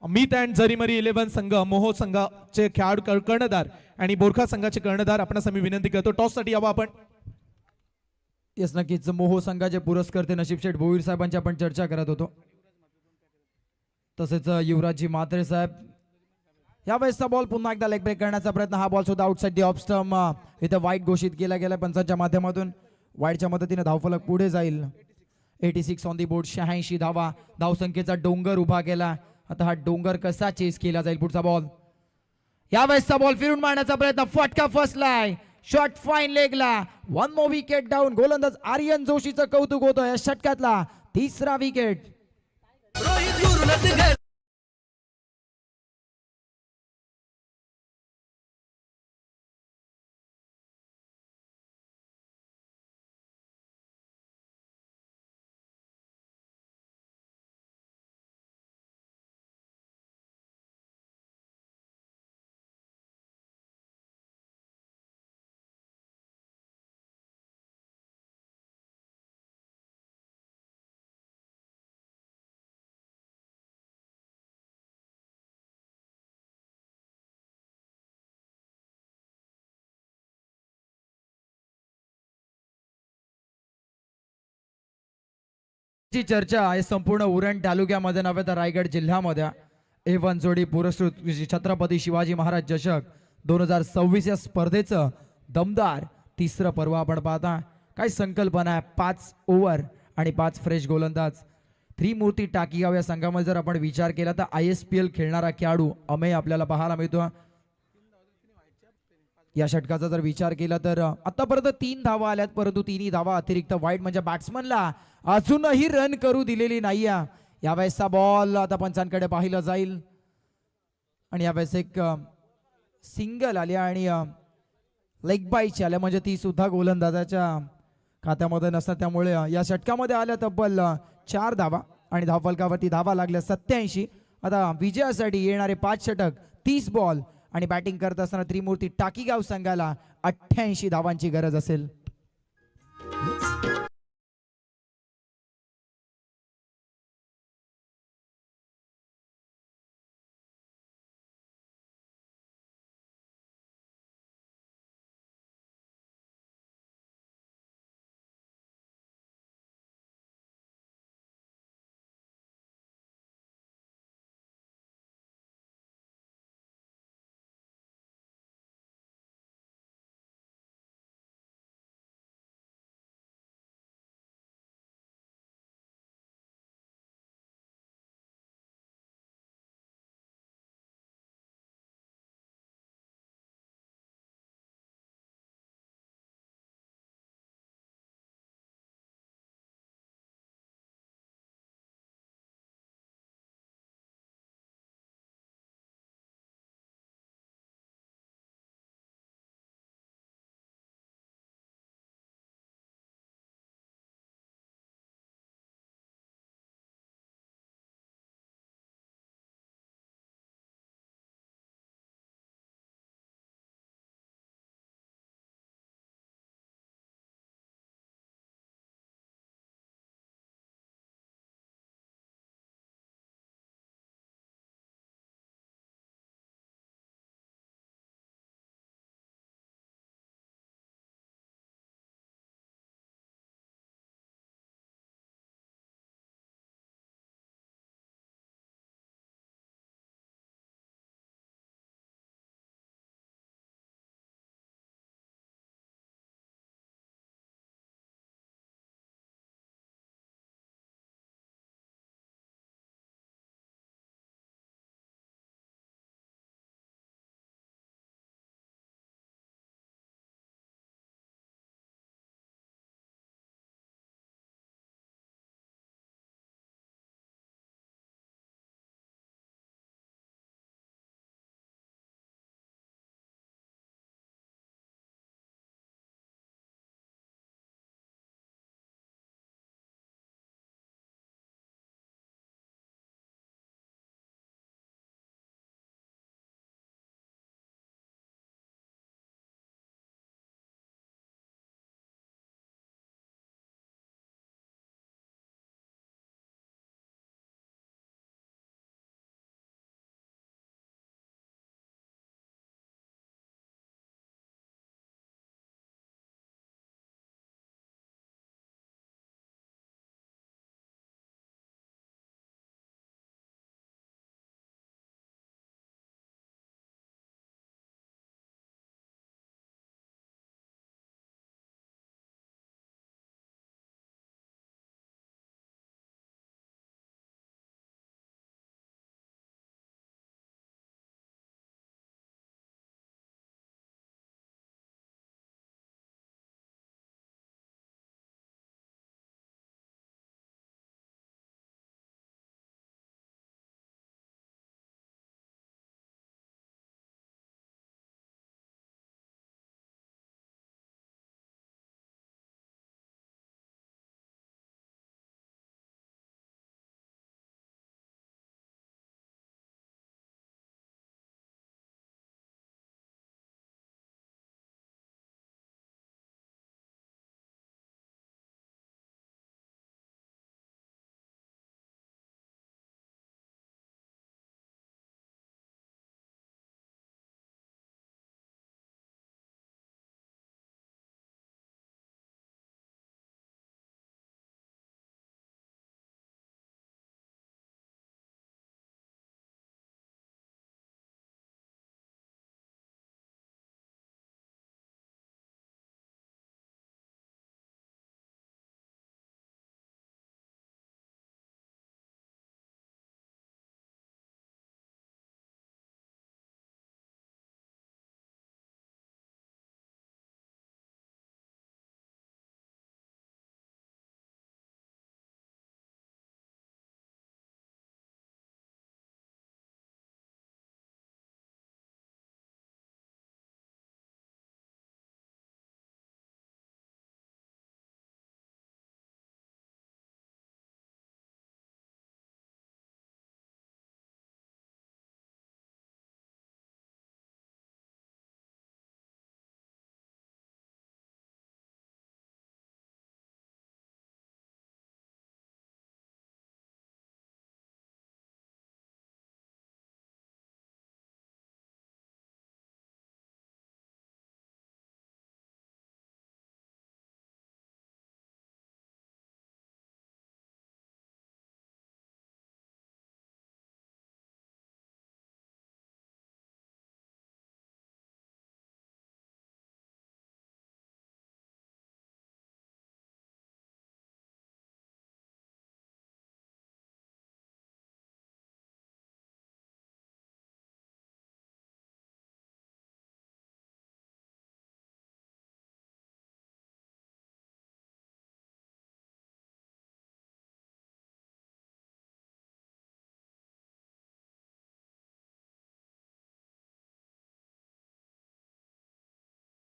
मीत अँड जरीमरी 11 संघ, मोहो संघाचे खेळाडू कर्णधार आणि बोरखा संघाचे कर्णधार आपणास आम्ही विनंती करतो टॉस साठी यावं आपण. येस नक्कीच. मोहो संघाचे पुरस्कर्ते नशीब शेठ भोईर साहेबांची आपण चर्चा करत होतो. तसेच युवराजजी म्हात्रे साहेब. या वेळेसचा बॉल पुन्हा एकदा लेग ब्रेक करण्याचा प्रयत्न. हा बॉल सुद्धा आउटसाइड दी ऑफ स्टंप. इथे वाईट घोषित केला गेला पंचांच्या माध्यमातून. वाईटच्या मदतीने धावफलक पुढे जाईल. 86 ऑन दी बोर्ड. 86 धावा. धावसंख्येचा डोंगर उभा केला. आता हा डोंगर कसा चेस केला जाईल. पुढचा बॉल. या वेळेसचा बॉल फिरून मारण्याचा प्रयत्न. फटका फसलाय. शॉट फाईन लेगला. 1 मोर विकेट डाऊन. गोलंदाज आर्यन जोशीचं कौतुक होतं या षटकातला तिसरा विकेट. ची चर्चा आहे संपूर्ण उरण तालुक्यामध्ये नव्हे तर रायगड जिल्ह्यामध्ये A1 जोडी पुरस्कृत छत्रपती शिवाजी महाराज चषक 2026 या स्पर्धेचं दमदार तिसरं पर्व आपण पाहता. काय संकल्पना आहे, 5 ओव्हर आणि 5 फ्रेश गोलंदाज. त्रिमूर्ती टाकीगाव या संघामध्ये जर आपण विचार केला तर ISPL खेळणारा खेळाडू अमेय आपल्याला पाहायला मिळतो. या षटकाचा जर विचार केला तर आतापर्यंत 3 धावा आल्यात, परंतु 3ही धावा अतिरिक्त वाईट म्हणजे बॅट्समनला अजूनही रन करू दिलेली नाही. यावेळेसचा बॉल आता पंचांकडे पाहिलं जाईल आणि यावेळेस एक सिंगल आली आणि लेग बाईच आल्या, म्हणजे ती सुद्धा गोलंदाजाच्या खात्यामध्ये नसतात. त्यामुळे या षटकामध्ये आल्या तब्बल 4 धावा आणि धावफलकावरती धावा लागल्या 87. आता विजयासाठी येणारे 5 षटक 30 बॉल आणि बॅटिंग करत असताना त्रिमूर्ती टाकीगाव संघाला 88 धावांची गरज असेल.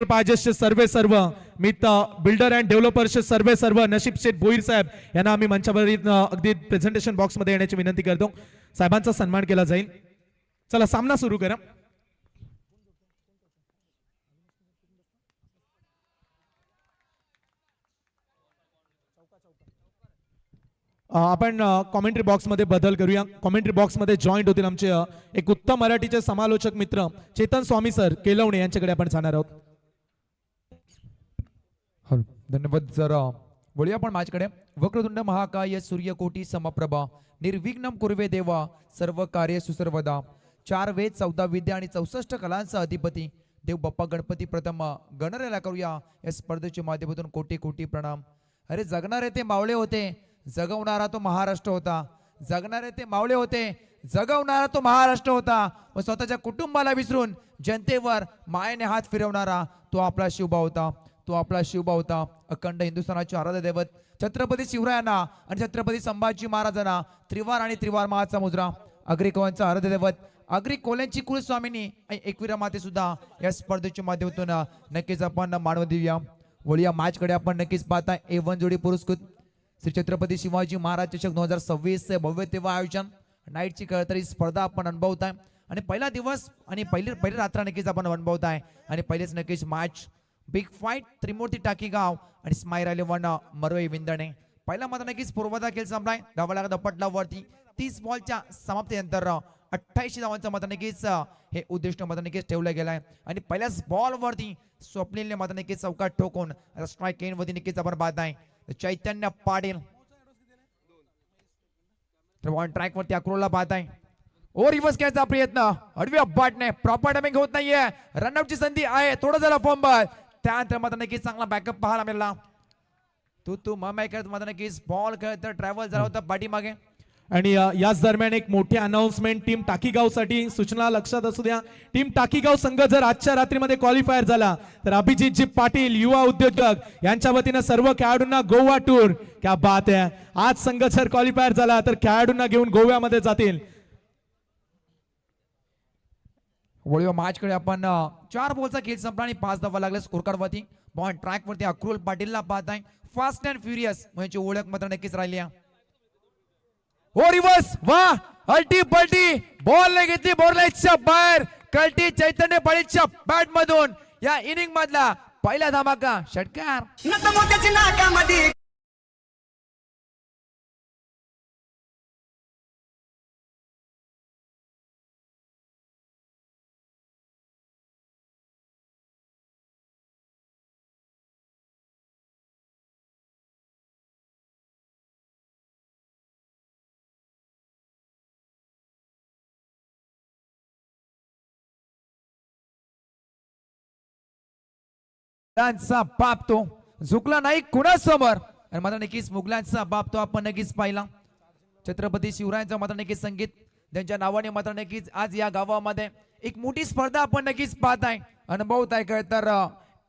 पाहिजे सर्व मित बिल्डर अँड डेव्हलपर्सचे सर्व नशीब शेठ भोईर साहेब यांना आम्ही मंचावर अगदी प्रेझेंटेशन बॉक्स मध्ये येण्याची विनंती करतो. साहेबांचा सन्मान केला जाईल. चला सामना सुरू करा. आपण कॉमेंट्री बॉक्स मध्ये बदल करूया. कॉमेंट्री बॉक्स मध्ये जॉईंट होतील आमचे एक उत्तम मराठीचे समालोचक मित्र चेतन स्वामी सर केलवणे यांच्याकडे आपण जाणार आहोत. धन्यवाद सर. वळूया आपण माझ्याकडे. वक्रतुंड महाकाय सूर्यकोटी समप्रभा निर्विघ्नम कुर्वे देवा सर्व कार्य सुसर्वदा. 4 वेद 14 विद्या आणि 64 कलांचा अधिपती देव बाप्पा गणपती प्रथम गणरायाला करूया या स्पर्धेच्या माध्यमातून कोटी कोटी प्रणाम. अरे जगणारे ते मावळे होते, जगवणारा तो महाराष्ट्र होता. जगणारे ते मावळे होते, जगवणारा तो महाराष्ट्र होता. व स्वतःच्या कुटुंबाला विसरून जनतेवर मायेने हात फिरवणारा तो आपला शिवबा होता. तो आपला शिवबा होता. अखंड हिंदुस्थानाचे आराध्य दैवत छत्रपती शिवरायांना आणि छत्रपती संभाजी महाराजांना त्रिवार आणि त्रिवार माचा मुजरा. अग्रिकोवांचा आराध्य दैवत अग्री कोल्यांची कुलस्वामिनी आणि एकविरा माते सुद्धा या स्पर्धेच्या माध्यमातून नक्कीच आपण मानव देऊया. वळूया मॅचकडे. आपण नक्कीच पाहताय A1 जोडी पुरस्कृत श्री छत्रपती शिवाजी महाराज चषक 2026 भव्य तेव्हा आयोजन नाईटची कळतरी स्पर्धा आपण अनुभवताय. आणि पहिला दिवस आणि पहिली रात्र नक्कीच आपण अनुभवताय. आणि पहिलेच नक्कीच मॅच बिग फाईट त्रिमूर्ती टाकीगाव आणि स्माईल 11 मरवे विंदणे. पहिला मात्र नक्कीच पूर्वदा खेळ संपलाय. धावा लागत पटलावरती 30 बॉलच्या समाप्तीनंतर 28 धावांचा मात्र नक्कीच हे उद्दिष्ट मात्र नक्कीच ठेवलं गेलंय. आणि पहिल्याच बॉल वरती स्वप्नीलने मात्र नक्कीच चौकात ठोकून स्ट्राईक एन वरती नक्कीच आपण पाहत आहे. चैतन्य पाटील ट्रॅक वरती अक्रोलला पाहत आहे. ओ रिव्हर्स घ्यायचा प्रयत्न अडव्या बाटने प्रॉपर टायमिंग होत नाहीये. रनआउटची संधी आहे. थोडं झालं फॉर्मबॉल. त्यानंतर मात्र नक्कीच चांगला बॅकअप पाहायला मिळाला. तू मम्मी करत मात्र नक्कीच बॉल खेळत ट्रॅव्हल झाला होता पाठीमागे. आणि याच दरम्यान एक मोठी अनाउन्समेंट टीम टाकीगाव साठी सूचना लक्षात असू द्या. टीम टाकीगाव संघ जर आजच्या रात्रीमध्ये क्वालिफायर झाला तर अभिजितजी पाटील युवा उद्योजक यांच्या वतीनं सर्व खेळाडूंना गोवा टूर. क्या बात आहे. आज संघ जर क्वालिफायर झाला तर खेळाडूंना घेऊन गोव्यामध्ये जातील. वळूया मॅचकडे. आपण 4 बॉलचा खेळ संपला आणि 5 धावा लागल्या स्कोर कार्ड वरती. बॉल ट्रॅक वरती अक्रोल पाटीलला पाहत आहे. फास्ट अँड फ्युरियस म्हणजे ओळख मात्र नक्कीच राहिली आहे. हो रिव्हर्स वा अल्टी पलटी बॉल ने घेतली बोरलाईटच्या बाहेर. कल्टी चैतन्य पाटीलच्या बॅट मधून या इनिंग मधला पहिला धमाका षटकार. मुघलांचा बाप तो झुकला नाही कुणासमोर. आणि मात्र नक्कीच मुघलांचा बाप तो आपण नक्कीच पाहिला. छत्रपती शिवरायांचा मात्र नक्कीच संगीत त्यांच्या नावाने मात्र नक्कीच आज या गावामध्ये एक मोठी स्पर्धा आपण नक्कीच पाहताय अनुभवत आहे. तर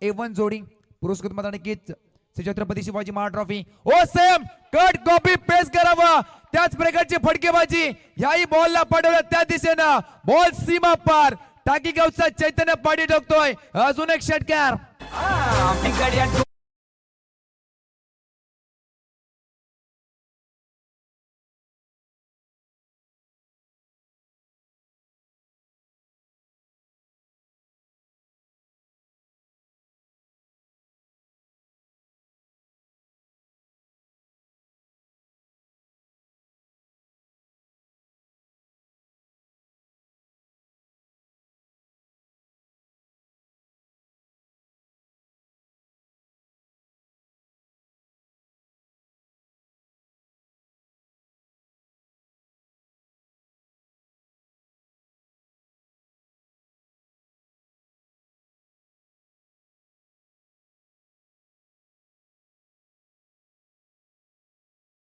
A1 जोडी पुरस्कृत मात्र नक्कीच श्री छत्रपती शिवाजी महाराज ट्रॉफी. ओ सेम कट कॉपी पेस्ट करावा. त्याच प्रकारची फटकेबाजी याही बॉलला पडवलं त्या दिशेनं. बॉल सीमा पार. टाकीगावचा चैतन्य पाडी ठोकतोय. अजून एक षटकार.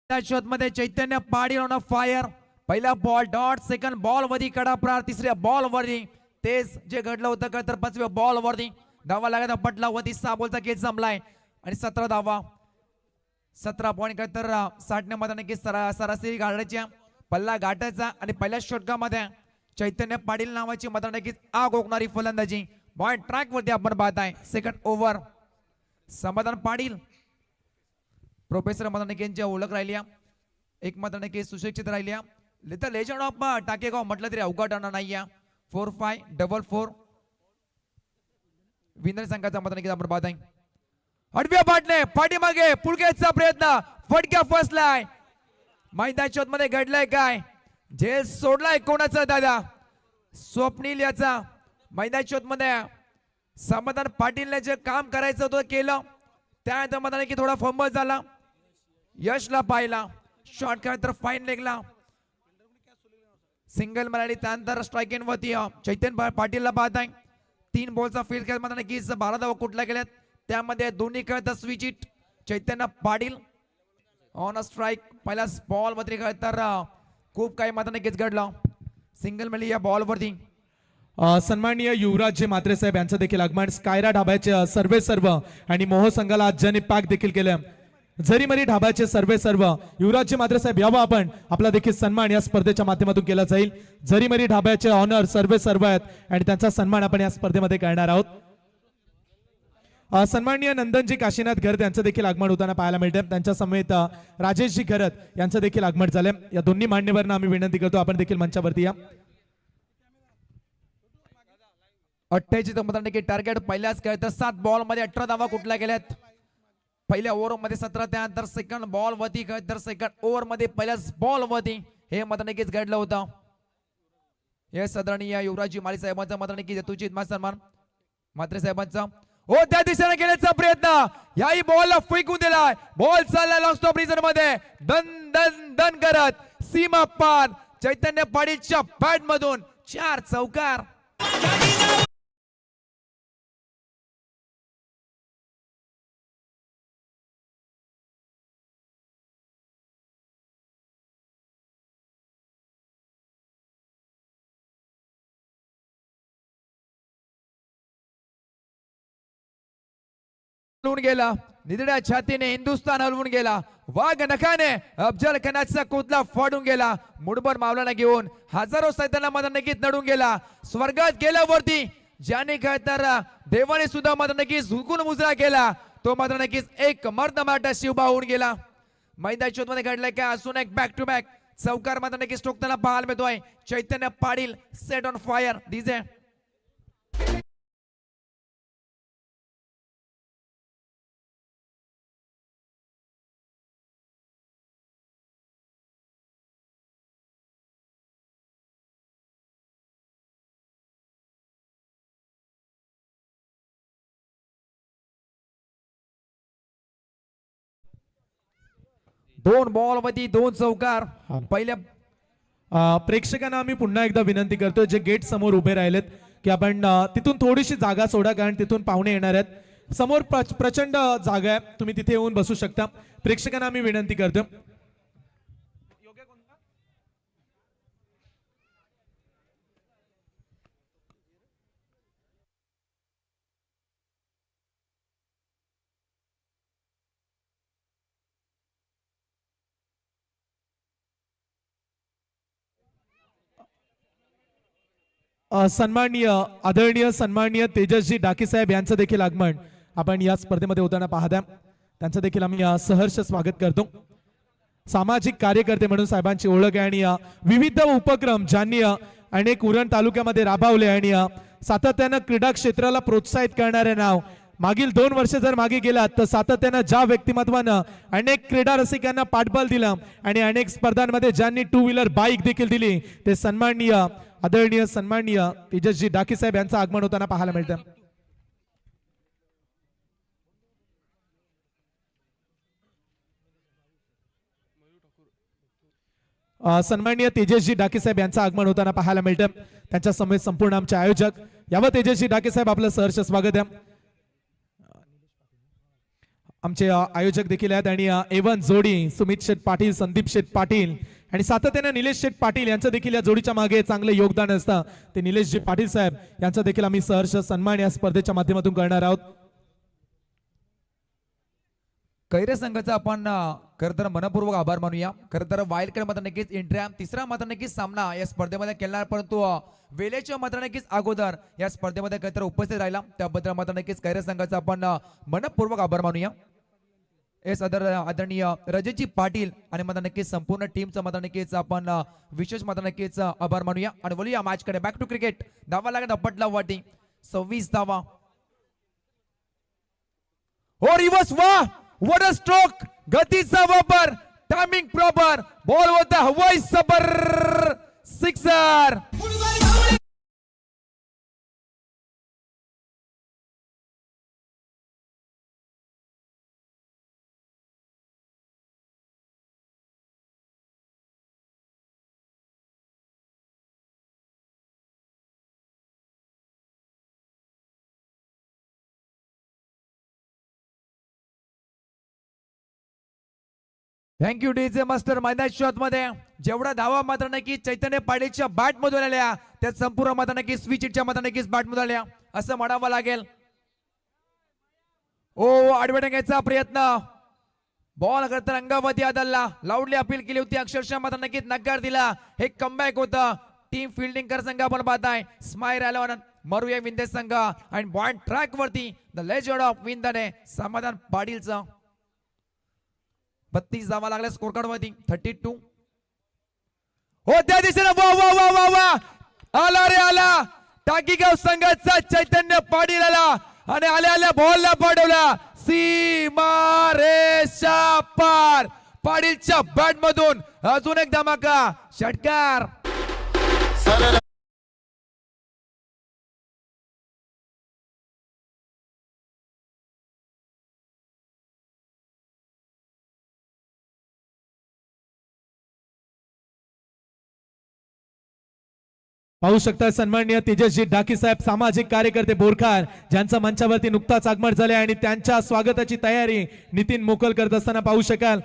शॉट मध्ये चैतन्य पाटील ऑन फायर. पहिला बॉल डॉट. सेकंड बॉल वरती कडा प्रार. तिसऱ्या बॉल वरती तेच जे घडलं होतं तर 5व्या बॉल वरती धावा लागत पटला वरती. 6 बॉलचा खेळ संपलाय आणि 17 धावा 17 पॉईंट तर 60 मध्ये नक्कीच सरासरी गाडायच्या पल्ला गाठायचा. आणि पहिल्या षटकामध्ये चैतन्य पाटील नावाची मात्र नक्कीच आग ओकणारी फलंदाजी बॉल ट्रॅक वरती आपण पाहत आहे. सेकंड ओव्हर समाधान पाटील प्रोफेसर मदनकेंची ओळख राहिली. एक मदनके सुशिक्षित राहिली. लिटल लेजंड ऑफ टाकेगाव म्हटलं तरी अवघड नाही. 4-5-4-4 विनर संघाचा मदनके आपण पाहत आहे. आडव्या पाटले पाठीमागे पुळकेचा प्रयत्न फटक्या फसलाय. मैदान मध्ये घडलाय काय? झेल सोडलाय कोणाचा दादा? स्वप्नील याचा. मैदान मध्ये समाधान पाटीलने जे काम करायचं होतं केलं. त्यानंतर मधाने की थोडा फंबल झाला. यशला पाहिला शॉट काय तर फाईन लेगला सिंगल मराठी. त्यानंतर स्ट्राईक इन वरती चैतन्य पाटीलला पाहत आहे. 3 बॉलचा फील्ड खेळ मधाने की 12 धावा कुठल्या गेल्यात. त्यामध्ये दोन्ही खेळतात switch it. Chaitanya Patil on a strike. पहिला बॉल वरती खेळ तर खूप काही मधाने कीच घडलं. सिंगल मिळाली या बॉल वरती. सन्माननीय युवराजजी म्हात्रे साहेब यांचं देखील आगमन. स्कायरा ढाब्याचे सर्व आणि मोह संघाला आज जनी पॅक देखील केलं. जरीमरी ढाब्याचे सर्व युवराजजी म्हात्रे साहेब यावं आपण. आपला देखील सन्मान या स्पर्धेच्या माध्यमातून केला जाईल. जरीमरी ढाब्याचे ऑनर सर्व आहेत आणि त्यांचा सन्मान आपण या स्पर्धेमध्ये करणार आहोत. सन्माननीय नंदनजी काशीनाथ घरत यांचं देखील आगमन होताना पाहायला मिळते. त्यांच्या समेत राजेशजी घरत यांचं देखील आगमन झालंय. या दोन्ही मान्यवरांना आम्ही विनंती करतो आपण देखील मंचावरती या. 28 मतदान टार्गेट पहिल्याच खेळतात. 7 बॉल मध्ये 18 धावा कुठल्या गेल्यात. पहिल्या ओव्हर मध्ये 17. त्यानंतर सेकंड बॉल वरती तर सेकंड ओव्हर मध्ये पहिल्याच बॉल वरती हे मतदान घडलं होतं. हे सदरणीय युवराजजी माळी साहेबांचा मतदान जतुचित सन्मान म्हात्रे साहेबांचा. हो त्या दिशेने गेल्याचा प्रयत्न. याही बॉलला फेकून दिलाय. बॉल चालला लॉंग स्टॉप रिझन मध्ये दन दन दन करत सीमा पार. चैतन्य पाटीलच्या बॅट मधून 4 चौकार. हलवून गेला. निधड्या छातीने हिंदुस्थान हलवून गेला. वाघ नखाने अफजल खानाचा कोतला फाडून गेला. मुठभर मावलाना घेऊन हजारो सैताना मधून नक्कीच नडून गेला. स्वर्गात गेल्यावरती ज्याने काय तर देवाने सुद्धा मधून नक्कीच झुकून मुजरा केला. तो मात्र नक्कीच एक मर्द मराठा शिवबा होऊन गेला. मैदान मध्ये घडलाय काय असून एक बॅक टू बॅक चौकार मात्र नक्कीच ठोकताना पाहायला मिळतोय. Chaitanya Patil set on fire. DJ दोन बॉल मध्ये 2 चौकार. पहिल्या प्रेक्षकांना आम्ही पुन्हा एकदा विनंती करतो जे गेट समोर उभे राहिलेत की आपण तिथून थोडीशी जागा सोडा कारण तिथून पाहुणे येणार आहेत. समोर प्रचंड जागा आहे. तुम्ही तिथे येऊन बसू शकता. प्रेक्षकांना आम्ही विनंती करतो. सन्माननीय आदरणीय सन्माननीय तेजसजी डाके साहेब यांचं देखील आगमन आपण या स्पर्धेमध्ये होताना पाहता. त्यांचं देखील आम्ही सहर्ष स्वागत करतो. सामाजिक कार्यकर्ते म्हणून साहेबांची ओळख आहे आणि विविध उपक्रम ज्यांनी अनेक उरण तालुक्यामध्ये राबवले आणि सातत्यानं क्रीडा क्षेत्राला प्रोत्साहित करणारे नाव. मागील 2 वर्ष जर मागे गेलात तर सातत्यानं ज्या व्यक्तिमत्वानं अनेक क्रीडा रसिकांना पाठबळ दिलं आणि अनेक स्पर्धांमध्ये ज्यांनी 2 व्हीलर बाईक देखील दिली ते सन्माननीय आदरणीय सन्माननीय तेजसजी डाके साहेब यांचं आगमन होताना पाहायला मिळतं. सन्माननीय तेजसजी डाके साहेब यांचं आगमन होताना पाहायला मिळतं. त्यांच्या समेत संपूर्ण आमचे आयोजक यावं तेजसजी डाके साहेब आपलं सहर्ष स्वागत आहे. आमचे आयोजक देखील आहेत आणि A1 जोडी सुमित शेठ पाटील संदीप शेठ पाटील आणि सातत्याने निलेश शेठ पाटील यांचं देखील या जोडीच्या मागे चांगले योगदान असतं. ते निलेशजी पाटील साहेब यांचा देखील आम्ही सहर्ष सन्मान या स्पर्धेच्या माध्यमातून करणार आहोत. कैरे संघाचा आपण खरं तर मनपूर्वक आभार मानूया. खरं तर वाईल्ड कार्ड मात्र नक्कीच इंट्रा तिसरा मात्र नक्कीच सामना या स्पर्धेमध्ये केला, परंतु वेळेच्या मात्र नक्कीच अगोदर या स्पर्धेमध्ये खरं तर उपस्थित राहिला त्याबद्दल मात्र नक्कीच कैर संघाचा आपण मनपूर्वक आभार मानूया. एस आदरणीय रजतजी पाटील आणि मात्र नक्कीच संपूर्ण टीमचा मात्र नक्कीच आपण विशेष मात्र नक्कीच आभार मानूया आणि बोलूया मॅच कडे. Back to cricket. धावा लागत अपटला वाटी 26 धावा. हो रिवर्स वा व्हाट अ स्ट्रोक. गतीचा वापर टायमिंग प्रॉपर बॉल होता हवाई सबर सिक्सर. Thank you DJ master. मैदान शॉट मध्ये जेवढा धावा मात्र नक्की चैतन्य पाटीलच्या बॅट मधून आल्या त्या संपूर्ण मात्र नक्की स्विचच्या मात्र नक्कीच बॅट मधून आल्या असं म्हणावं लागेल. ओ आडवेटा घ्यायचा प्रयत्न बॉल करता रंगावती आदलला लाऊडली अपील केली होती अक्षरशः मात्र नक्कीच नकार दिला. हे कमबॅक होतं. टीम फिल्डिंग कर संघ आपण पाहत आहे. स्माईल आल्यावर मरुया विंदे संघ आणि बॉन्ड ट्रॅक वरती द लेजंड ऑफ विंदने समाधान पाटीलचा 32 धावा लागल्या स्कोर कार्ड वरती 32. हो त्या दिशेने वा वा वा वा वा आला रे आला. टाकीगाव संघाचा चैतन्य पाटील आला आणि आल्या आल्या बॉलला पाठवला सीमा रेषा पार. पाटीलच्या बॅट मधून अजून एक धमाका षटकार. पाहू शकता सन्माननीय तेजसजी डाकी साहेब सामाजिक कार्यकर्ते बोरखार ज्यांचा मंचावरती नुकताच आगमन झाले आणि त्यांच्या स्वागताची तयारी नितीन मोकल करत असताना पाहू शकाल.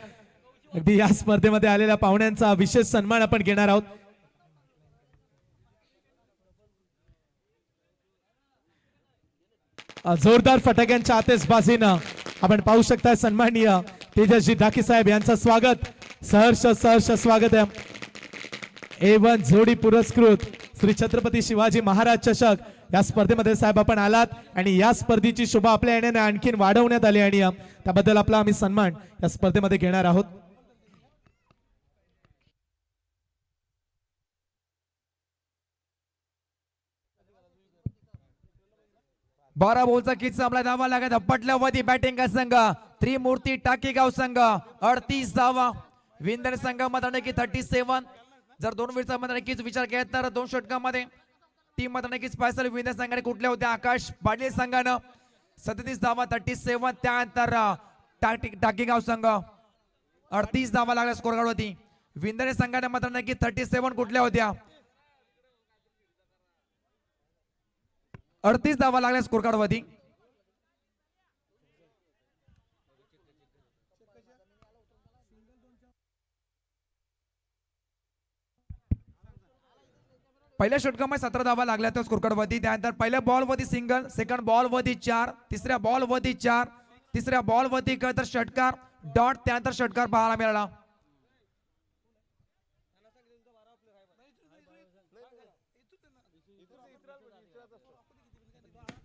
अगदी या स्पर्धेमध्ये आलेल्या पाहुण्यांचा विशेष सन्मान आपण घेणार आहोत. जोरदार फटाक्यांच्या आतिषबाजीनं आपण पाहू शकता सन्माननीय तेजसजी डाकी साहेब यांचं स्वागत. सहर्ष सहर्ष स्वागत आहे. A1 जोडी पुरस्कृत श्री छत्रपती शिवाजी महाराज चषक या स्पर्धेमध्ये साहेब आपण आलात आणि या स्पर्धेची शोभा आपल्या येण्याने आणखीन वाढवण्यात आली आणि त्याबद्दल आपला आम्ही सन्मान या स्पर्धेमध्ये घेणार आहोत. बारा बॉलचा किट संपला. धावा लागत पटल्यावरती बॅटिंग का संघ त्रिमूर्ती टाकेगाव संघ 38 धावा. विंदर संघामध्ये नक्की 37. जर दोन वेळचा मध्ये नक्कीच विचार केला तर दोन षटकामध्ये टीम मध्ये नक्कीच पायसल विंदर संघाने कुठल्या होत्या. आकाश पाटील संघानं 37 धावा 37. त्यानंतर टाकेगाव संघ 38 धावा लागल्या स्कोर कार्ड वरती. विंदर संघाने मात्र नक्की 37 कुठल्या होत्या 38 धावा लागल्या स्कोर कार्ड वरती. पहिल्या षटकामध्ये 17 धावा लागल्या त्या स्कोर कार्ड वरती. त्यानंतर पहिल्या बॉल वरती सिंगल, सेकंड बॉल वरती 4, तिसऱ्या बॉल वरती 4, तिसऱ्या बॉल वरती तर षटकार डॉट. त्यानंतर षटकार पाहायला मिळाला.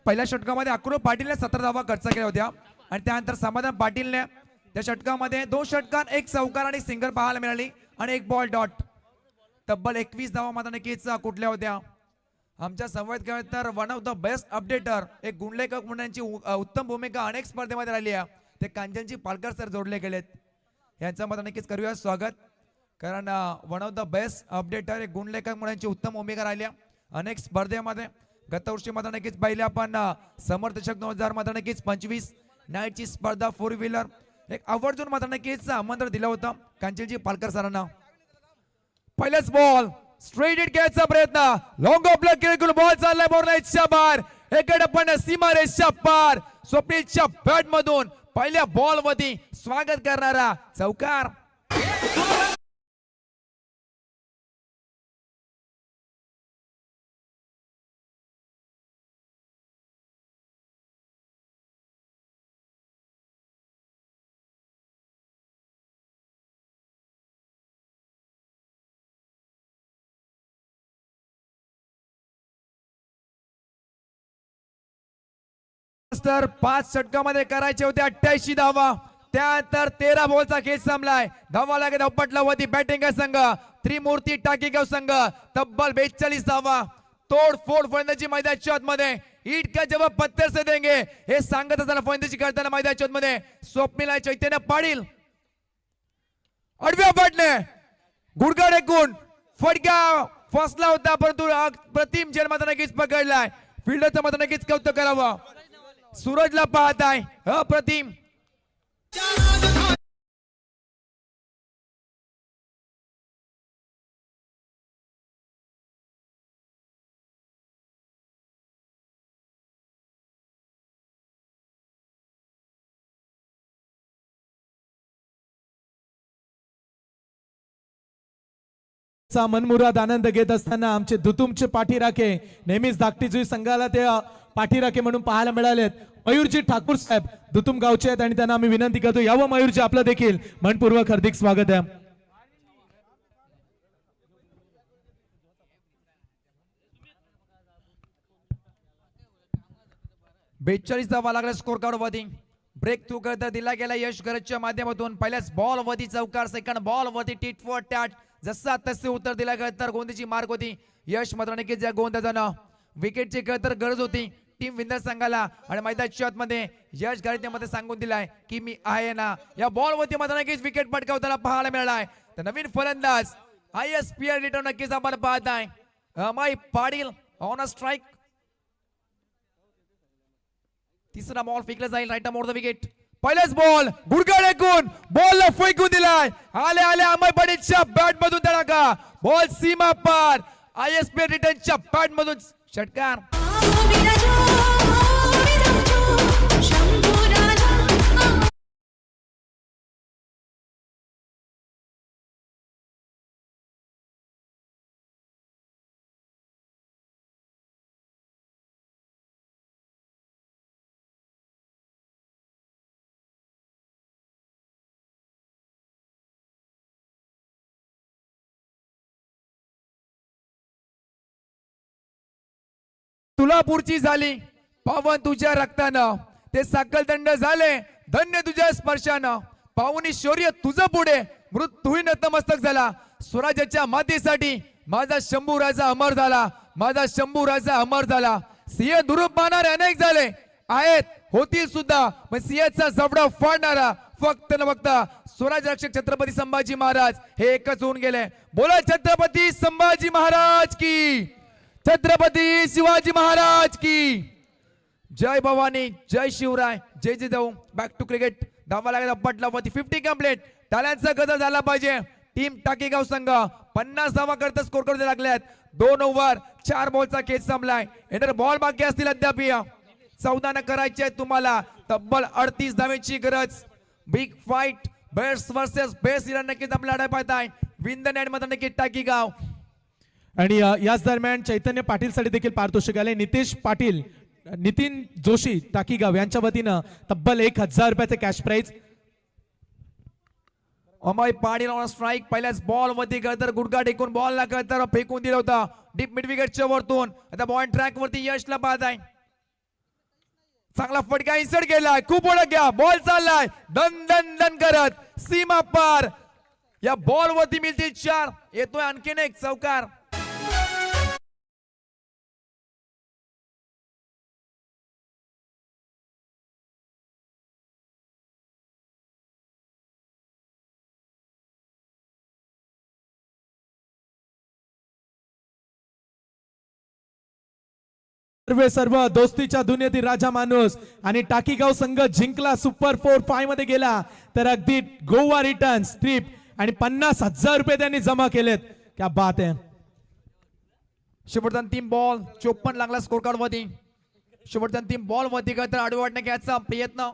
पहिल्या षटकामध्ये अक्रोड पाटीलने 17 धावा खर्च केल्या होत्या आणि त्यानंतर समाधान पाटीलने त्या षटकामध्ये 2 षटकार 1 चौकार आणि सिंगल पाहायला मिळाली आणि 1 बॉल डॉट. तब्बल 21 धावा मात्र नक्कीच कुठल्या होत्या. आमच्या संवाद केला तर one of the best updater एक गुंडलेखक म्हणण्याची उत्तम भूमिका अनेक स्पर्धेमध्ये राहिली आहे. ते कांचनजी पालकर सर जोडले गेलेत. यांचं मात्र नक्कीच करूया स्वागत. कारण one of the best updater एक गुणलेखक म्हणण्याची उत्तम भूमिका राहिली अनेक स्पर्धेमध्ये. गत वर्षी मात्र नक्कीच पाहिले आपण समर्थचषक 2000 मात्र नक्कीच 25 नाईटची स्पर्धा 4 व्हीलर एक आवर्जून मात्र नक्कीच आमंत्रण दिलं होतं कांचनजी पालकर सरांना. पहिलेच बॉल स्ट्रेट हिट घ्यायचा प्रयत्न. लॉंग ऑफ किरकोळ बॉल चाललाय बोर्नाईटच्या बाहेर. एकडे पण सीमा रेषा पार. स्वप्नीलच्या बॅट मधून पहिल्या बॉल मध्ये स्वागत करणारा चौकार. मास्टर 5 षटकामध्ये करायचे होते 88 धावा. त्यानंतर 13 बॉलचा खेळ संपलाय. धावा लागेल धावपटला वरती बॅटिंग संघ त्रिमूर्ती टाकीगाव संघ तब्बल 42 धावा. तोडफोड फलंदाजी मैदानाच्या आतमध्ये ईट का जवाब पत्थर से देंगे हे सांगत असताना फलंदाजी करताना मैदानाच्या आतमध्ये स्वप्नील चैतन्य पाटील आडव्या पाटणे गुडघा टेकून फटका फसला होता परंतु प्रतिम जन मात्र नक्कीच पकडलाय. फिल्डरचं मात्र नक्कीच कौतुक करावं. सूरजला पाहत आहे अप्रतिम. चा मनमुराद आनंद घेत असताना आमचे दुतुमचे पाठीराखे नेहमीच धाकटी संघाला ते पाठीराखे म्हणून पाहायला मिळालेत. मयूरजी ठाकूर साहेब दुतुम गावचे आहेत आणि त्यांना आम्ही विनंती करतो यावं मयूरजी आपलं देखील मनपूर्वक हार्दिक स्वागत आहे. बेचाळीस धावा लागला स्कोर कार्ड वरती. ब्रेक थ्रू करता दिला गेला यश गरजच्या माध्यमातून. पहिल्याच बॉल वरती चौकार, सेकंड बॉल वरती टिट फॉर टॅट. जसा तसे उत्तर दिला गेलं तर गोंदीची मार्क होती. यश मात्र नक्कीच या गोंदाजानं विकेटची तर गरज होती टीम विंदर संघाला आणि मैदानाच्या आतमध्ये यश गाडीमध्ये सांगून दिलाय की मी आहे ना. या बॉल वरती मात्र नक्कीच विकेट पटकावताना पाहायला मिळालाय. तर नवीन फलंदाज ISPL रिटर्न नक्कीच आपण पाहत आहे. अमाई पाटील ऑन अ स्ट्राईक. तिसरा बॉल फेकला जाईल राईट मोर द विकेट. पहिलाच बॉल गुडघा टेकून बॉलला फेकून दिलाय. आले आले अमय पाटीलच्या बॅट मधून धडाका. बॉल सीमा पार. ISPL रिटर्नच्या बॅट मधून षटकार. तुलापूरची झाली पावन तुझ्या रक्तानं. ते साकलदंड झाले धन्य तुझ्या स्पर्शानं. पाहुणी शौर्य तुझं पुढे मृत्यूही नतमस्तक झाला. स्वराज्याच्या मातीसाठी माझा शंभू राजा अमर झाला. माझा शंभू राजा अमर झाला. सिंह दुरूप पाहणारे अनेक झाले आहेत होतील सुद्धा पण सिंहाचा जबडा फाडणारा फक्त न फक्त स्वराज रक्षक छत्रपती संभाजी महाराज हे एकच होऊन गेले. बोला छत्रपती संभाजी महाराज की, छत्रपती शिवाजी महाराज की जय. भवानी जय शिवराय जय जिजाऊ. Back to cricket. धावा लागला पटला वरती 50 कंप्लीट. टाळ्यांचा गजर झाला पाहिजे. टीम टाकीगाव संघ 50 धावा करता स्कोर करू लागल्यात. 2 ओव्हर 4 बॉलचा खेळ संपलाय. एंटर बॉल बाकी असतील अद्याप. 14 न करायचे आहेत तुम्हाला. तब्बल 38 धावेची गरज. Big fight best versus best नक्कीच आपल्या लढाई पाहताय. विन द नेट मध्ये नक्की टाकीगाव. आणि याच दरम्यान चैतन्य पाटील साठी देखील पारितोषिक आले. नितेश पाटील, नितीन जोशी टाकीगाव यांच्या वतीनं तब्बल 1000 रुपयाचे cash prize. Amay Patil on strike. पहिल्याच बॉल मध्ये गळतर गुडघा टेकून बॉल ला गळतर फेकून दिला होता डीप मिड विकेटच्या वरतून. आता बॉल ट्रॅक वरती यशला पाहत आहे. चांगला फटका इन्सर्ट केलाय. खूप ओळख घ्या. बॉल चाललाय दन दन दन करत सीमा पार. या बॉल वरती मिळतील 4. येतोय आणखीन एक चौकार. सर्व दोस्तीच्या दुनियेतील राजा माणूस आणि टाकीगाव संघ जिंकला. सुपर 4-5 मध्ये गेला. तर अगदी गोवा रिटर्न स्ट्रीप आणि 50,000 रुपये त्यांनी जमा केलेत. क्या बात आहे. शेवटचा 3 बॉल 54 लागला स्कोर कार्ड वरती. शेवटचा 3 बॉल वरती तर आडवाटने घ्यायचा प्रयत्न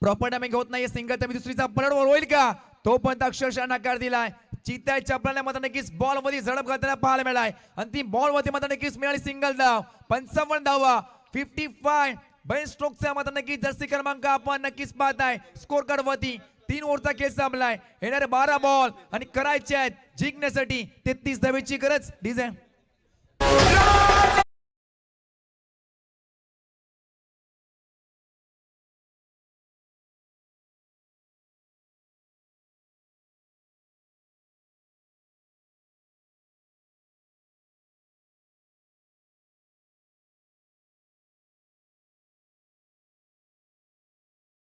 प्रॉपर टायमिंग होत नाही. सिंगल तर दुसरीचा पलट होईल का तो पण अक्षरशः नकार दिलाय. चित्त्या चपलाने मात्र नक्कीच बॉल मध्ये झडप घालताना पाहायला मिळालाय. अंतिम बॉल वरती मात्र नक्कीच मिळाली सिंगल धाव. 55 धावा 55. बेन स्ट्रोकचा मात्र नक्कीच जर्सी क्रमांक आपण नक्कीच पाहताय स्कोर कार्ड वरती. 3 ओव्हरचा खेळ संपलाय. येणारे 12 बॉल आणि करायचे आहेत जिंकण्यासाठी 33 धावेची गरज. डिझाईन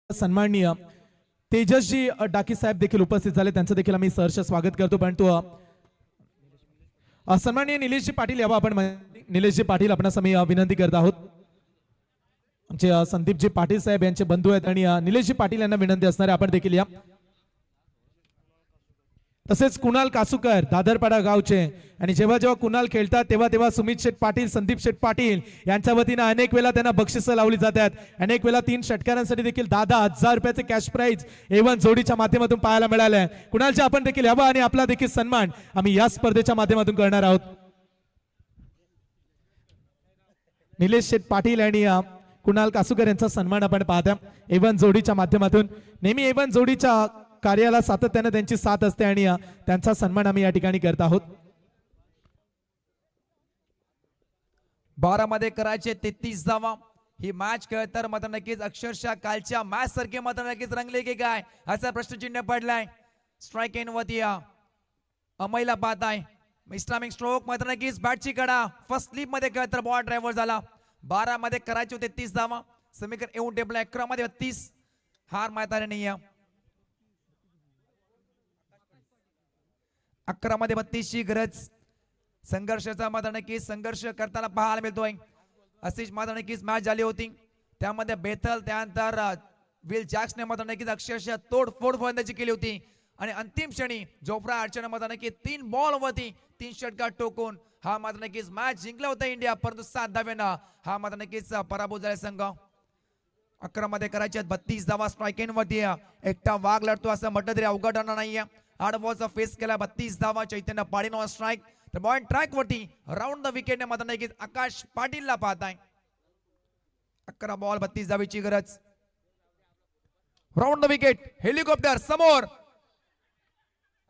सन्माननीय तेजसजी डाकी साहेब देखील उपस्थित झाले, त्यांचं देखील आम्ही सहर्ष स्वागत करतो. परंतु सन्माननीय निलेशजी पाटील यावं आपण. निलेशजी पाटील आपणास आम्ही विनंती करत आहोत. आमचे संदीपजी पाटील साहेब यांचे बंधू आहेत आणि निलेशजी पाटील यांना विनंती असणार आहे आपण देखील या. तसेच कुणाल कासूकर दादरपाडा गावचे, आणि जेव्हा जेव्हा कुणाल खेळतात तेव्हा तेव्हा सुमित शेठ पाटील, संदीप शेठ पाटील यांच्या वतीनं अनेक वेळा त्यांना बक्षिसं लावली जातात. अनेक वेळा 3 षटकारांसाठी देखील 10,000 रुपयाचे कॅश प्राइज एवन जोडीच्या माध्यमातून पाहायला मिळाले. कुणालच्या आपण देखील यावं आणि आपला देखील सन्मान आम्ही या स्पर्धेच्या माध्यमातून करणार आहोत. निलेश शेठ पाटील आणि कुणाल कासूकर यांचा सन्मान आपण पाहता एवन जोडीच्या माध्यमातून. नेहमी एवन जोडीच्या कार्याला सातत्याने त्यांची साथ असते आणि त्यांचा सन्मान आम्ही या ठिकाणी करत आहोत. 12 मध्ये करायचे 33 धावा. ही मॅच तर मात्र नक्कीच अक्षरशः कालच्या मॅच सारखे मात्र नक्कीच रंगले की काय असा प्रश्नचिन्ह पडलाय. स्ट्राईक इन वती अमैला पाहताय. इस्लामिक स्ट्रोक मात्र नक्कीच बॅटची कडा फर्स्ट स्लिप मध्ये तर बॉल ड्रायव्हर झाला. 12 मध्ये करायचे 33 धावा. समीकरण येऊन टेबल 11 मध्ये 32. हार मैदानी नाही. 11 मध्ये 32 ची गरज. संघर्षाचा मात्र नक्कीच संघर्ष करताना पाहायला मिळतोय. अशीच मात्र नक्कीच मॅच झाली होती. त्यामध्ये बेथल त्यानंतर विल जॅक्सने मात्र नक्कीच अक्षरशः तोडफोड फलंदाजी केली होती आणि अंतिम क्षणी जोफ्रा आर्चरने मात्र नक्कीच 3 बॉल वरती 3 षटकार टोकून हा मात्र नक्कीच मॅच जिंकला होता इंडिया. परंतु 7 धाव्यांना हा मात्र नक्कीच पराभूत झाला संघ. 11 मध्ये करायचे 32 धावा. स्ट्राईक इन वरती एकटा वाघ लढतो असं म्हटलं तरी अवघड होणार नाहीये. 8 बॉलचा फेस केला. 32 धावा. चैतन्य पाटील ऑन स्ट्राईक. तर बॉल ट्रॅक वरती राऊंड द विकेटने मात्र नक्कीच आकाश पाटीलला पाहताय. 11 बॉल 32 धावेची गरज. Round the wicket. हेलिकॉप्टर समोर.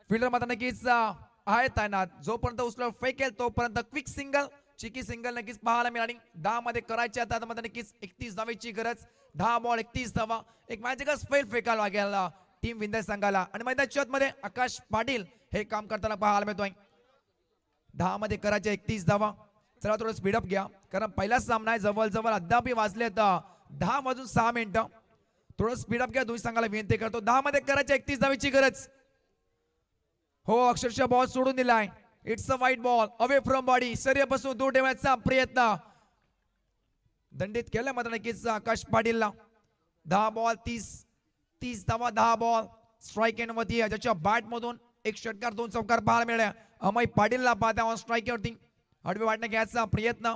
फिल्डर मात्र नक्कीच आहे तैनात. जोपर्यंत उचलून फेकेल तोपर्यंत क्विक सिंगल चिकी सिंगल नक्कीच पाहायला मिळाली. 10 मध्ये करायचे आता मध्ये नक्कीच 31 धावेची गरज. 10 बॉल 31 धावा. एक मॅजिकल स्पेल फेकायला लागेल टीम विंदर संघाला आणि मैदानाच्या मध्ये आकाश पाटील हे काम करताना पाहायला मिळतोय. 10 मध्ये करायचे 31 धावा. चला थोडं स्पीडअप घ्या कारण पहिला सामना आहे. जवळजवळ अद्याप वाजले 10 वाजून 6 मिनिटं. थोडं स्पीडअप घ्या. दोन्ही संघाला विनंती करतो. 10 मध्ये करायचे 31 धावेची गरज. हो अक्षरशः बॉल सोडून दिलाय. इट्स अ वाईट बॉल अवे फ्रॉम बॉडी. शरीरापासून दूर ठेवण्याचा प्रयत्न दंडित केला मात्र नक्कीच आकाश पाटीलला. 10 बॉल 30 धावा. 10 बॉल. स्ट्राईक इन वरती ज्याच्या बॅट मधून 1 षटकार 2 चौकार पाहायला मिळाल्या. अमय पाटीलला पाहता ऑन स्ट्राईक वरती आडवी वाटणे घ्यायचा प्रयत्न.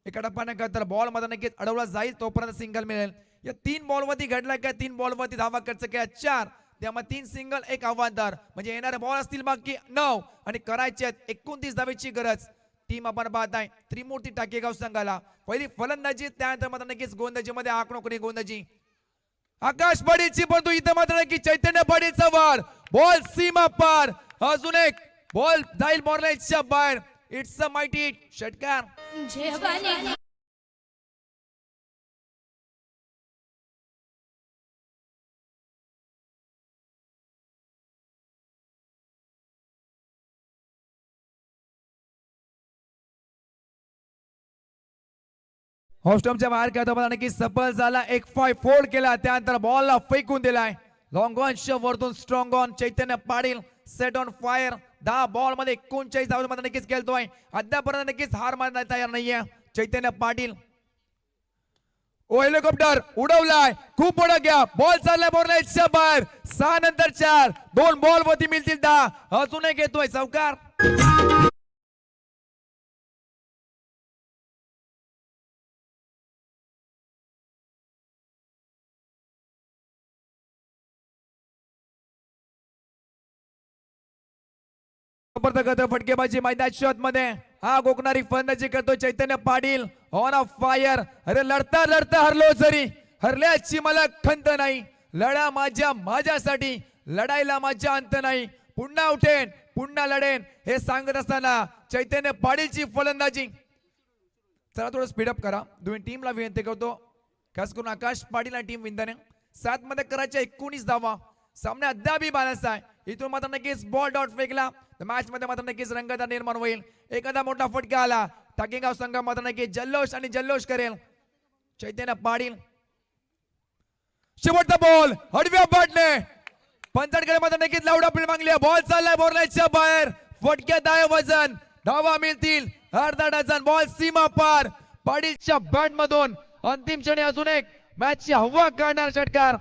एका टप्प्याने तर बॉल मध्ये नक्कीच अडवला जाईल तोपर्यंत सिंगल मिळेल. या 3 बॉल वरती घडला काय 3 बॉल वरती धावा खर्च केला 4. त्यामध्ये 3 सिंगल 1 आव्हानदार म्हणजे येणारे बॉल असतील बाकी 9 आणि करायचे 29 धावेची गरज. टीम आपण पाहताय त्रिमूर्ती टाकेगाव संघाला. पहिली फलंदाजी त्यानंतर मात्र नक्कीच गोलंदाजी मध्ये आकणोकरी गोलंदाजी आकाश पाटीलची. परंतु इथं मात्र नक्की चैतन्य पाटीलचा वार. बॉल सीमा पार. अजून एक बॉल जाईल बॉर्नरच्या बाहेर. इट्स अ माइटी षटकार. हॉस्टमच्या बाहेर खेळतो नक्की सफल झाला. एक 5 फोल्ड केला. त्यानंतर बॉलला फेकून दिलाय. लॉंग ऑन वरतून strong on Chaitanya Patil set on fire. 10 ball मध्ये 39 धावांमध्ये नक्कीच खेळतोय. अद्यापर्यंत नक्कीच हार मानण्यास तयार नाहीये चैतन्य पाटील. ओ हेलिकॉप्टर उडवलाय. खूप पुढे घ्या. बॉल चाललाय बॉर्नरच्या बाहेर. 6 नंतर 4. 2 बॉल वरती मिळतील 10. अजून एक येतोय चौकार. फटकेबाजी मैदानाच्या मध्ये हा गोकणारी फलंदाजी करतो चैतन्य पाटील ऑन अ फायर. अरे लढता लढता हरलो जरी हरल्याची मला खंत नाही. लढा माझ्यासाठी लढायला माझ्या अंत नाही. पुन्हा उठेन पुन्हा लढेन हे सांगत असताना चैतन्य पाटीलची फलंदाजी. चला थोडं स्पीडअप करा. दोन्ही टीमला विनंती करतो खास करून आकाश पाटील आणि टीम विंदाने. 7 मध्ये करायच्या 19 धावा. सामने अद्यापही बॅलन्स आहे. इथून मात्र नक्कीच बॉल डॉट फेकला मॅच मध्ये मात्र नक्कीच रंगता निर्माण होईल. एखादा मोठा फटका आला टाकेगाव संघ मात्र नक्कीच जल्लोष आणि जल्लोष करेल. चैतन्य पाटील शेवटचा बॉल हडव्या बॅटने पंचाडकडे मात्र नक्कीच लावडा अपील मागली. बॉल चाललाय बोर्लाईच्या बाहेर. फटक्यात आहे वजन. धावा मिळतील अर्धा डझन. बॉल सीमा पार. पाडीलच्या बॅट मधून अंतिम क्षणी अजून एक मॅचची हवा काढणार षटकार.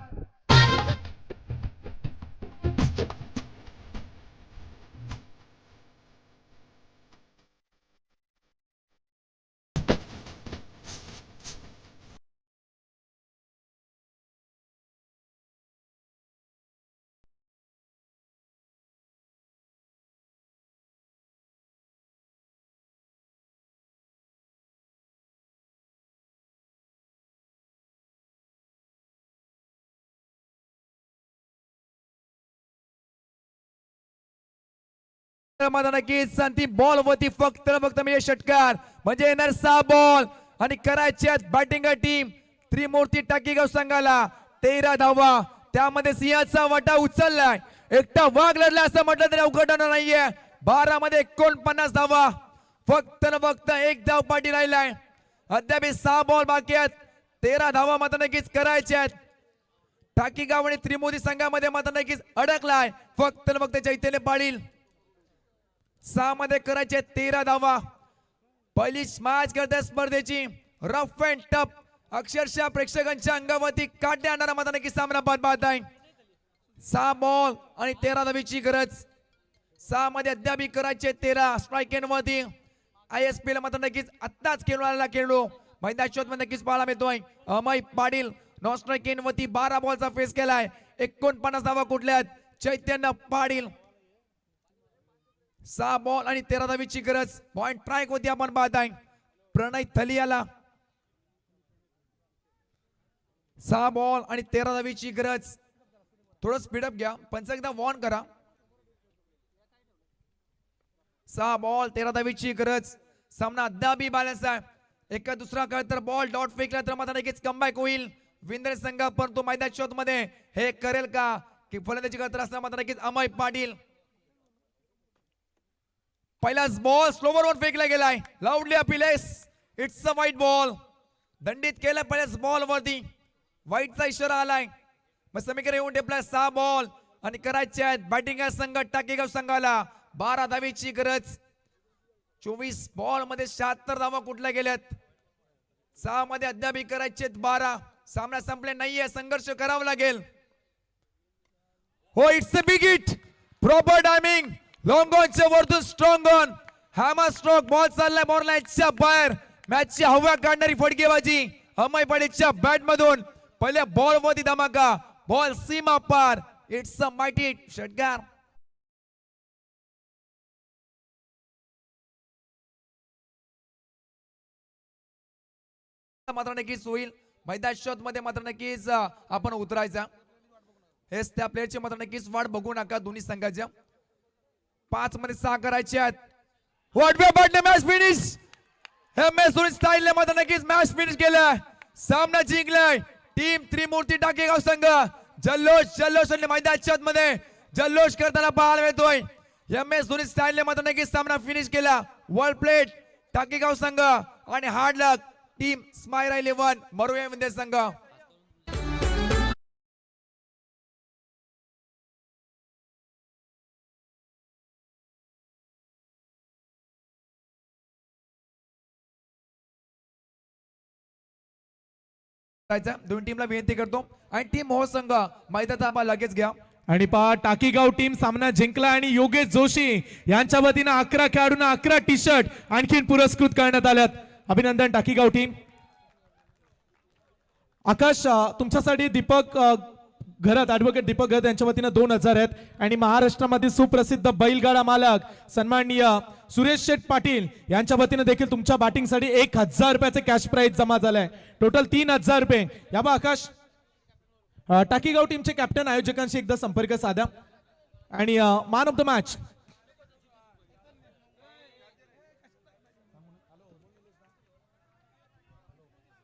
मात्र नक्कीच अंतिम बॉल वरती फक्त म्हणजे षटकार म्हणजे येणार 6 बॉल आणि करायचे बॅटिंग टीम त्रिमूर्ती टाकीगाव संघाला 13 धावा. त्यामध्ये सिंहाचा वाटा उचललाय. एकटा वाघ लढला असं म्हटलं तरी अवघड नाहीये. 12 मध्ये 49 धावा. फक्त एक धाव पाठी राहिलाय. अद्याप 6 बॉल बाकी आहेत. 13 धावा मात्र नक्कीच करायचे आहेत. टाकीगाव आणि त्रिमूर्ती संघामध्ये मात्र नक्कीच अडकलाय फक्त चैतन्य पाटील. 6 मध्ये करायचे 13 धावा. पहिली मॅच करते स्पर्धेची रफ अँड टफ अक्षरशः प्रेक्षकांच्या अंगावरती काढणे आणणारा मात्र नक्की सामना पाहत आहे. 6 बॉल आणि 13 धावीची गरज. 6 मध्ये अद्याप करायचे 13 स्ट्राईक एंड वरती. ISP ला मात्र नक्कीच आत्ताच खेळून आलेला खेळलो मैदान मध्ये नक्कीच पाहायला मिळतोय. Amay Patil non strike end वरती 12 बॉलचा फेस केलाय. 49 धावा कुठल्यात. चैतन्य पाटील 6 बॉल आणि 13 धावीची गरज. पॉइंट ट्राय होती आपण पाहत आहे. प्रणय थलियाला 6 बॉल आणि 13 धावीची गरज. थोडं स्पीडअप घ्या. पंच एकदा वॉर्न करा. 6 बॉल 13 धावीची गरज. सामना अद्याप बॅलन्स आहे. एका दुसरा काळ तर बॉल डॉट फेकला तर मात्र नक्कीच कमबॅक होईल विंद्रे संघ. परंतु मैदान शॉट मध्ये हे करेल का की फलंदाजी करत असताना मात्र नक्कीच अमय पाटील. पहिलाच बॉल स्लोवर वर फेकला गेलाय. लाऊडली appeal. It's a white ball. दंडित केलं पहिल्याच बॉल वरती. व्हाईटचा इशारा आलाय. मग समीकरण येऊन टेपला 6 बॉल आणि करायचे आहेत बॅटिंग संघ टाकेगाव संघाला 12 धावीची गरज. 24 बॉल मध्ये 76 धावा कुठल्या गेल्यात. 6 मध्ये अद्याप करायचे 12. सामना संपले नाहीये. संघर्ष करावा लागेल. हो it's a big hit. Proper timing. Long ऑनच्या वरतून strong on. Hammer stroke. Ball चाललाय बॉर्लाईनच्या बाहेर. मॅचची हवा काढणारी फटकेबाजी अमय पाटीलच्या बॅट मधून. पहिल्या बॉल वरती धमाका. बॉल सीमा पार. इट्स अ माइटी षटकार. मात्र नक्कीच होईल. मैदान शॉट मध्ये मात्र नक्कीच आपण उतरायचा. हेच त्या प्लेयरची मात्र नक्कीच वाट बघू नका दोन्ही संघाच्या. 5 मध्ये 6 करायचे आहेत. Match finish. हे मॅच स्टाईल मात्र नक्कीच मॅच फिनिश केलाय. सामना जिंकलाय टीम त्रिमूर्ती टाकेगाव संघ. जल्लोष आणि मैदान मध्ये जल्लोष करताना पाहायला मिळतोय. MS धोनी स्टाईल मात्र नक्कीच सामना फिनिश केला. वर्ल्ड प्लेट टाकेगाव संघ आणि हार्ड लक टीम स्मायरा 11 मरुया विंदे संघ. दोन टीमला विनंती करतो आणि टीम मोह संघ मैदानात आपण लगेच घ्या. आणि पहा टाकीगाव टीम सामना जिंकला आणि योगेश जोशी यांच्या वतीनं 11 खेळाडूंना 11 टी शर्ट आणखीन पुरस्कृत करण्यात आल्यात. अभिनंदन टाकीगाव टीम. आकाश तुमच्यासाठी दीपक घरात ऍडव्होकेट दीपक घरात यांच्या वतीनं 2000 आहेत. आणि महाराष्ट्रामध्ये सुप्रसिद्ध बैलगाडा मालक सन्माननीय सुरेश शेठ पाटील यांच्या वतीनं देखील तुमच्या बॅटिंगसाठी 1000 रुपयाचे कॅश प्राइज जमा झालाय. टोटल 3000 रुपये. या बा आकाश टाकीगाव टीमचे कॅप्टन आयोजकांशी एकदा संपर्क साधा आणि मॅन ऑफ द मॅच